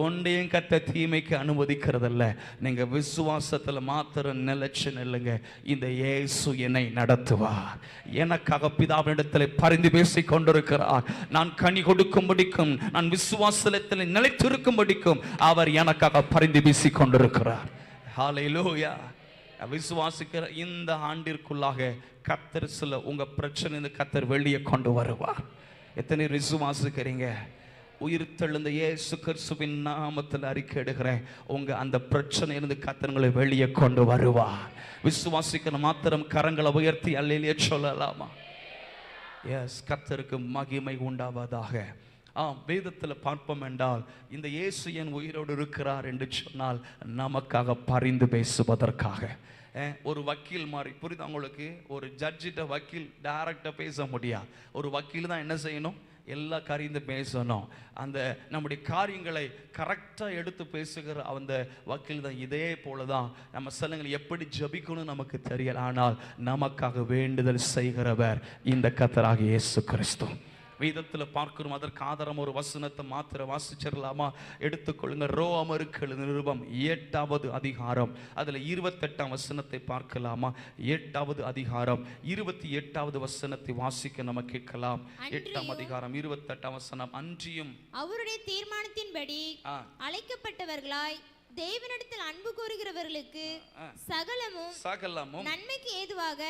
ஒன்றையும் கத்த தீமைக்கு அனுமதிக்கிறதில்ல. நீங்க விசுவாசத்துல மாத்திரம் நிலைச்சு நில்லுங்க. இந்த இயேசு என்னை நடத்துவார், எனக்காக பிதாவினிடத்தில் பரிந்து பேசிக் கொண்டிருக்கிறார். நான் கனி கொடுக்கும்படிக்கும் நான் விசுவாசத்தில் நிலைத்திருக்கும்படிக்கும் அவர் எனக்காக பரிந்து பேசிக் கொண்டிருக்கிறார். ஹல்லேலூயா. விசுவாசிக்கிற இந்த ஆண்டிற்குள்ளாக கர்த்தர் சில உங்க பிரச்சனை கர்த்தர் வெளியே கொண்டு வருவார். எத்தனை விசுவாசிக்கிறீங்க? உயிர்த்தெழுந்த இயேசு கிறிஸ்துவின் நாமத்தில் அறிக்கையிடுகிறேன், உங்க அந்த பிரச்சனையிலிருந்து கர்த்தர்களை வெளியே கொண்டு வருவார். விசுவாசிக்கிற மாத்திரம் கரங்களை உயர்த்தி அல்லேலூயா சொல்லலாமா? எஸ், கர்த்தருக்கு மகிமை உண்டாவதாக. வேதத்தில் பார்ப்போம் என்றால் இந்த இயேசு என் உயிரோடு இருக்கிறார் என்று சொன்னால் நமக்காக பரிந்து பேசுவதற்காக. ஒரு வக்கீல் மாதிரி புரியுது உங்களுக்கு? ஒரு ஜட்ஜிட்ட வக்கீல் டைரக்டா பேச முடியாது. ஒரு வக்கீல் தான் என்ன செய்யணும்? எல்லா காரியத்தையும் பேசணும். அந்த நம்முடைய காரியங்களை கரெக்டாக எடுத்து பேசுகிற அந்த வக்கீல் தான். இதே போல தான் நம்ம சிலங்களை எப்படி ஜபிக்கணும் நமக்கு தெரியல, ஆனால் நமக்காக வேண்டுதல் செய்கிறவர் இந்த கர்த்தராகிய இயேசு கிறிஸ்து. வேதத்தில் பார்க்கிறோம். அதற்கு ஆதாரம் ஒரு வசனத்தை மாத்திர வாசிச்சிடலாமா? எடுத்துக்கொள்ளுங்க. ரோமருக்கு நிருபம் 8வது அதிகாரம், அதில் 28ஆம் வசனத்தை பார்க்கலாமா? 8வது அதிகாரம் 28வது வசனத்தை வாசிக்க நம்ம கேட்கலாம். 8ஆம் அதிகாரம் 28ஆம் வசனம். அன்றியும் அவருடைய தீர்மானத்தின்படி அழைக்கப்பட்டவர்களாய் தேவனிடத்தில் அன்பு கூறுகிறவர்களுக்கு சகலமும் நன்மைக்கு ஏதுவாக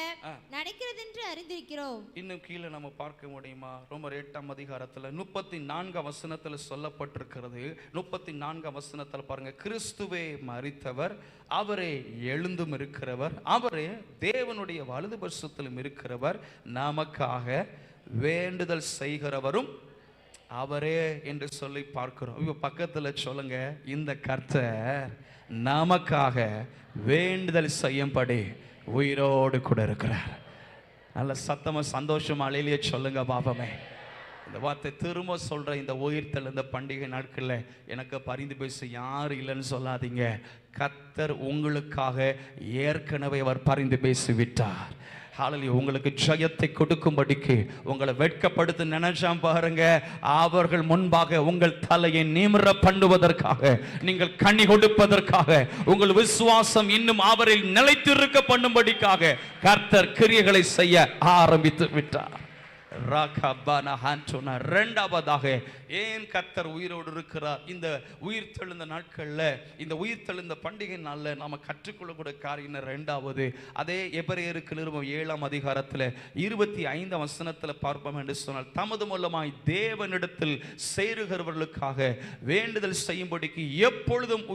நடக்கிறது என்று அறிந்திருக்கிறோம். இன்னும் கீழே நம்ம பார்க்க முடியுமா? ரோமர் 8ஆம் அதிகாரத்தில் 34ஆம் வசனத்தில் சொல்லப்பட்டிருக்கிறது. 34ஆம் வசனத்தில் பாருங்க, கிறிஸ்துவே மரித்தவர், அவரே எழுந்தும் இருக்கிறவர், அவரே தேவனுடைய வலது பரிசுத்திலும் இருக்கிறவர், நமக்காக வேண்டுதல் செய்கிறவரும் அவரே என்று சொல்லி பார்க்கிறோம். இப்ப பக்கத்துல சொல்லுங்க, இந்த கர்த்தர் நமக்காக வேண்டுதல் செய்யும்படி உயிரோடு கூட இருக்கிறார். நல்ல சத்தமா சந்தோஷமா அலையிலேயே சொல்லுங்க பாப்பமே. இந்த வார்த்தை திரும்ப சொல்ற, இந்த உயிர்த்தல் இந்த பண்டிகை நாட்கள்ல எனக்கு பரிந்து பேச யாரும் இல்லைன்னு சொல்லாதீங்க. கர்த்தர் உங்களுக்காக ஏற்கனவே அவர் பரிந்து பேசி விட்டார். ஹல்லேலூயா. உங்களுக்கு ஜெயத்தை கொடுக்கும்படிக்கு உங்களை வெட்கப்படுத்த நினைச்சாம் பாருங்க, அவர்கள் முன்பாக உங்கள் தலையை நிமிர பண்ணுவதற்காக, நீங்கள் கனி கொடுப்பதற்காக, உங்கள் விசுவாசம் இன்னும் அவரில் நிலைத்திருக்க பண்ணும்படிக்காக கர்த்தர் கிரியைகளை செய்ய ஆரம்பித்து விட்டார். இரண்டாவதாக ஏன் கர்த்தர் உயிரோடு இருக்கிறார்? இந்த உயிர் தெழுந்த நாட்கள்ல, இந்த உயிர் தெழுந்த பண்டிகை நாள்ல நாம கற்றுக்கொள்ளக்கூடிய காரியம் இரண்டாவது. அதே எபிரேயருக்கு நிருபம் 7ஆம் அதிகாரத்தில் 25ஆம் வசனத்தில் பார்ப்போம் என்று சொன்னால், தமது மூலமாய் தேவனிடத்தில் சேருகிறவர்களுக்காக வேண்டுதல் செய்யும்படிக்கு எப்பொழுதும்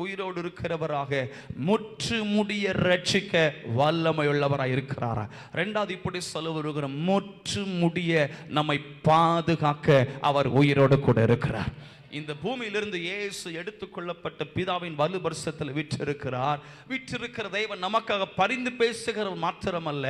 உயிரோடு இருக்கிறவராக முற்று முடிய ரட்சிக்க வல்லமையுள்ளவராய் இருக்கிறாரா? இரண்டாவது இப்படி சொல்ல வருகிற, முற்று முடிய நம்மை பாதுகாக்க அவர் உயிரோடு கூட இருக்கிறார். இந்த பூமியிலிருந்து இயேசு எடுத்துக்கொள்ளப்பட்ட பிதாவின் வலதுபரிசத்தில் விற்றிருக்கிற தேவன் நமக்காக பரிந்து பேசுகிற மாத்திரமல்ல,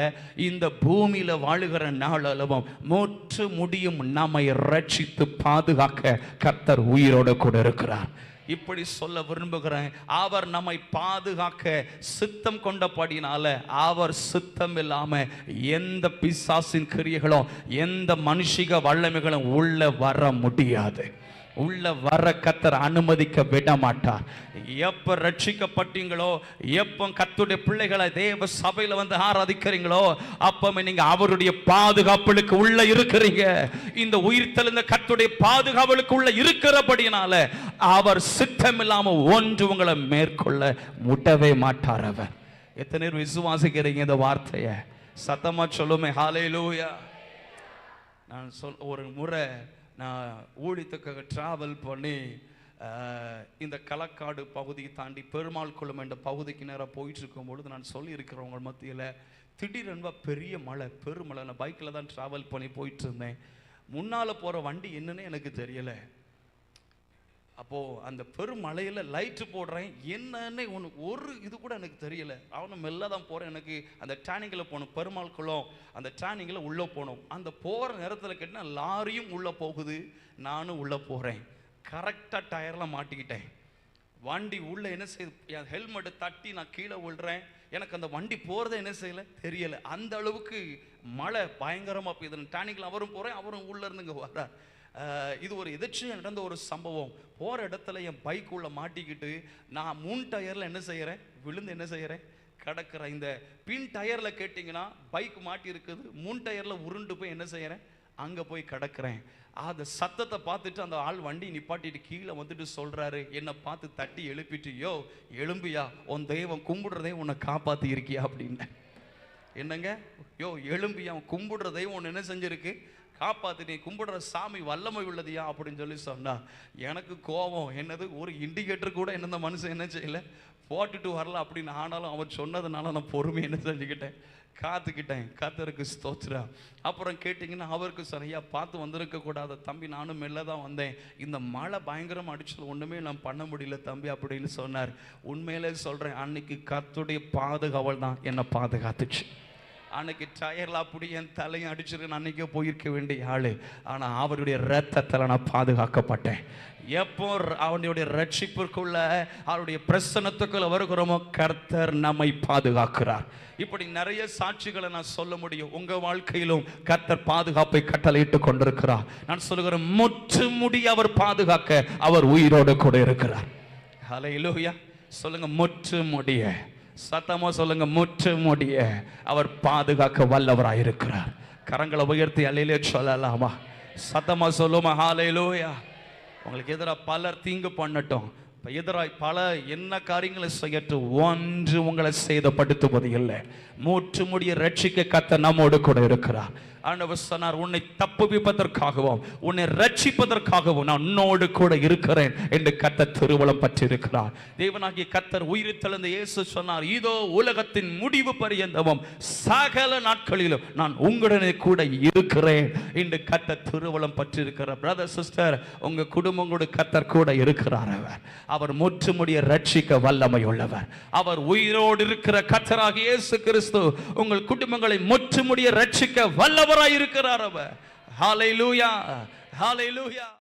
இந்த பூமியில வாழுகிற நாளளவும் முற்று முடியும் நம்மை ரட்சித்து பாதுகாக்க கர்த்தர் உயிரோடு கூட இருக்கிறார். இப்படி சொல்ல விரும்புகிறேன், அவர் நம்மை பாதுகாக்க சித்தம் கொண்டபடினால அவர் சித்தம் இல்லாம எந்த பிசாசின் கிரியைகளும் எந்த மனுஷிக வல்லமைகளும் உள்ள வர முடியாது. உள்ள வர கர்த்தர் அனுமதிக்க விட மாட்டார். எப்ப ரட்சிக்கப்பட்டீங்களோ, எப்ப கர்த்தருடைய பிள்ளைகளை தேவ சபையில வந்து ஆராதிக்கிறீங்களோ, அப்பமே நீங்க அவருடைய பாதுகாப்புக்கு உள்ள இருக்கிறீங்க. இந்த உயிர்த்தெழுந்த கர்த்தருடைய பாதுகாப்புக்கு உள்ள இருக்கிறபடினால அவர் சித்தம் இல்லாம ஒன்று உங்களை மேற்கொள்ள முட்டவே மாட்டார். அவர் எத்தனை பேர் விசுவாசிக்கிறீங்க இந்த வார்த்தையை? சத்தமா சொல்லுமே ஹல்லேலூயா. நான் ஒரு முறை நான் ஊழியத்துக்காக டிராவல் பண்ணி இந்த களக்காடு பகுதியை தாண்டி பெருமாள் குளம் என்ற பகுதிக்கு நேராக போயிட்டு இருக்கும் பொழுது நான் சொல்லியிருக்கிறவங்க மத்தியில் திடீரென்பா பெரிய மழை, பெருமழை. நான் பைக்கில் தான் டிராவல் பண்ணி போயிட்டு இருந்தேன். முன்னால் போகிற வண்டி என்னன்னு எனக்கு தெரியலை. அப்போது அந்த பெருமழையில் லைட்டு போடுறேன், என்னன்னு ஒரு இது கூட எனக்கு தெரியலை. அவனும் மெல்ல தான் போகிறேன். எனக்கு அந்த டேனிங்கில் போகணும், பெருமாள் குளம் அந்த டேனிங்கில் உள்ளே போகணும். அந்த போகிற நேரத்தில் கேட்டால் லாரியும் உள்ளே போகுது, நானும் உள்ளே போகிறேன். கரெக்டாக டயரில் மாட்டிக்கிட்டேன். வண்டி உள்ளே என்ன செய்யுது, என் ஹெல்மெட்டை தட்டி நான் கீழே விழுறேன். எனக்கு அந்த வண்டி போகிறத என்ன செய்யலை தெரியலை. அந்த அளவுக்கு மழை பயங்கரமாக போயிடுது. டேனிங்கில் அவரும் போகிறேன், அவரும் உள்ளே இருந்துங்க வர்றார். இது ஒரு எதிர்ச்சியாக நடந்த ஒரு சம்பவம். போகிற இடத்துல என் பைக் உள்ள மாட்டிக்கிட்டு நான் 3 டயரில் என்ன செய்கிறேன், விழுந்து என்ன செய்கிறேன், கிடக்கிறேன். இந்த பின் டயரில் கேட்டிங்கன்னா பைக் மாட்டி இருக்குது, 3 டயரில் உருண்டு போய் என்ன செய்கிறேன், அங்கே போய் கிடக்கிறேன். அந்த சத்தத்தை பார்த்துட்டு அந்த ஆள் வண்டி நிப்பாட்டிட்டு கீழே வந்துட்டு சொல்கிறாரு, என்னை பார்த்து தட்டி எழுப்பிட்டு, யோ எழும்பியா, உன் தெய்வம் கும்பிடுறதே உன்னை காப்பாற்றி இருக்கியா அப்படின்னு. என்னங்க, யோ எழும்பியா, கும்பிடுற தெய்வம் ஒன்று என்ன செஞ்சிருக்கு, காப்பாத்து, நீ கும்பிடுற சாமி வல்லமை உள்ளதியா அப்படின்னு சொல்லி சொன்னா எனக்கு கோபம். என்னது, ஒரு இண்டிகேட்டர் கூட என்ன மனுஷன் என்ன செய்யல, போட்டுட்டு வரல அப்படின்னு. ஆனாலும் அவர் சொன்னதுனால நான் பொறுமை என்ன செஞ்சுக்கிட்டேன், காத்துக்கிட்டேன். கர்த்தருக்கு ஸ்தோத்திரம். அப்புறம் கேட்டிங்கன்னா அவருக்கு சரியா பார்த்து வந்திருக்க கூடாது தம்பி, நானும் மெல்ல தான் வந்தேன், இந்த மழை பயங்கரமாக அடிச்சது, ஒன்றுமே நான் பண்ண முடியல தம்பி அப்படின்னு சொன்னார். உண்மையிலே சொல்கிறேன், அன்னைக்கு கர்த்தருடைய பாதுகாவல் தான் என்னை பாதுகாத்துச்சு. அன்னைக்கு டயர்ல அப்படி என் தலையும் அடிச்சிருக்கு, அன்னைக்கே போயிருக்க வேண்டிய ஆளு. ஆனா அவருடைய ரத்தத்துல நான் பாதுகாக்கப்பட்டேன். எப்போ அவனுடைய ரட்சிப்பிற்குள்ள அவருடைய பிரசன்னத்துக்குள்ள வருகிறோமோ கர்த்தர் நம்மை பாதுகாக்கிறார். இப்படி நிறைய சாட்சிகளை நான் சொல்ல முடியும். உங்க வாழ்க்கையிலும் கர்த்தர் பாதுகாப்பை கட்டளையிட்டு கொண்டிருக்கிறார். நான் சொல்லுகிறேன், முற்று முடி அவர் பாதுகாக்க அவர் உயிரோடு கூட இருக்கிறார். ஹல்லேலூயா சொல்லுங்க, முற்று முடிய. சத்தமா சொல்லுங்க, முற்று முடிய அவர் பாதுகாக்க வல்லவராயிருக்கிறார். கரங்களை உயர்த்தி அல்லேலூயா சொல்லலாமா? சத்தமா சொல்லுமா ஹல்லேலூயா. உங்களுக்கு எதிராக பலர் தீங்கு பண்ணட்டும், எதிராய் பல என்ன காரியங்களை செய்யட்டும், ஒன்று உங்களை சேதப்படுத்துவது இல்லை. மூற்று முடிய ரட்சிக்க கர்த்தர் நம்மோடு கூட இருக்கிறார். ஆண்டவர் சொன்னார், உன்னை தப்புவிப்பதற்காகவும் உன்னை ரட்சிப்பதற்காகவும் நான் உன்னோடு கூட இருக்கிறேன் என்று கர்த்தர் திருவுளம் பற்றி இருக்கிறார். தேவனாகிய கர்த்தர் உயிர்த்தெழுந்த இயேசு சொன்னார், இதோ உலகத்தின் முடிவு பரியந்தமும் சகல நாட்களிலும் நான் உங்களுடனே கூட இருக்கிறேன் என்று கர்த்தர் திருவுளம் பற்றி இருக்கிறார். பிரதர் சிஸ்டர், உங்க குடும்பங்களோடு கர்த்தர் கூட இருக்கிறார். அவர் முற்று முடிய ரட்சிக்க வல்லமை உள்ளவர். அவர் உயிரோடு இருக்கிற கர்த்தராகிய இயேசு கிறிஸ்து உங்கள் குடும்பங்களை முற்று முடிய ரட்சிக்க வல்லவராய் இருக்கிறார் அவர். ஹல்லேலூயா, ஹல்லேலூயா.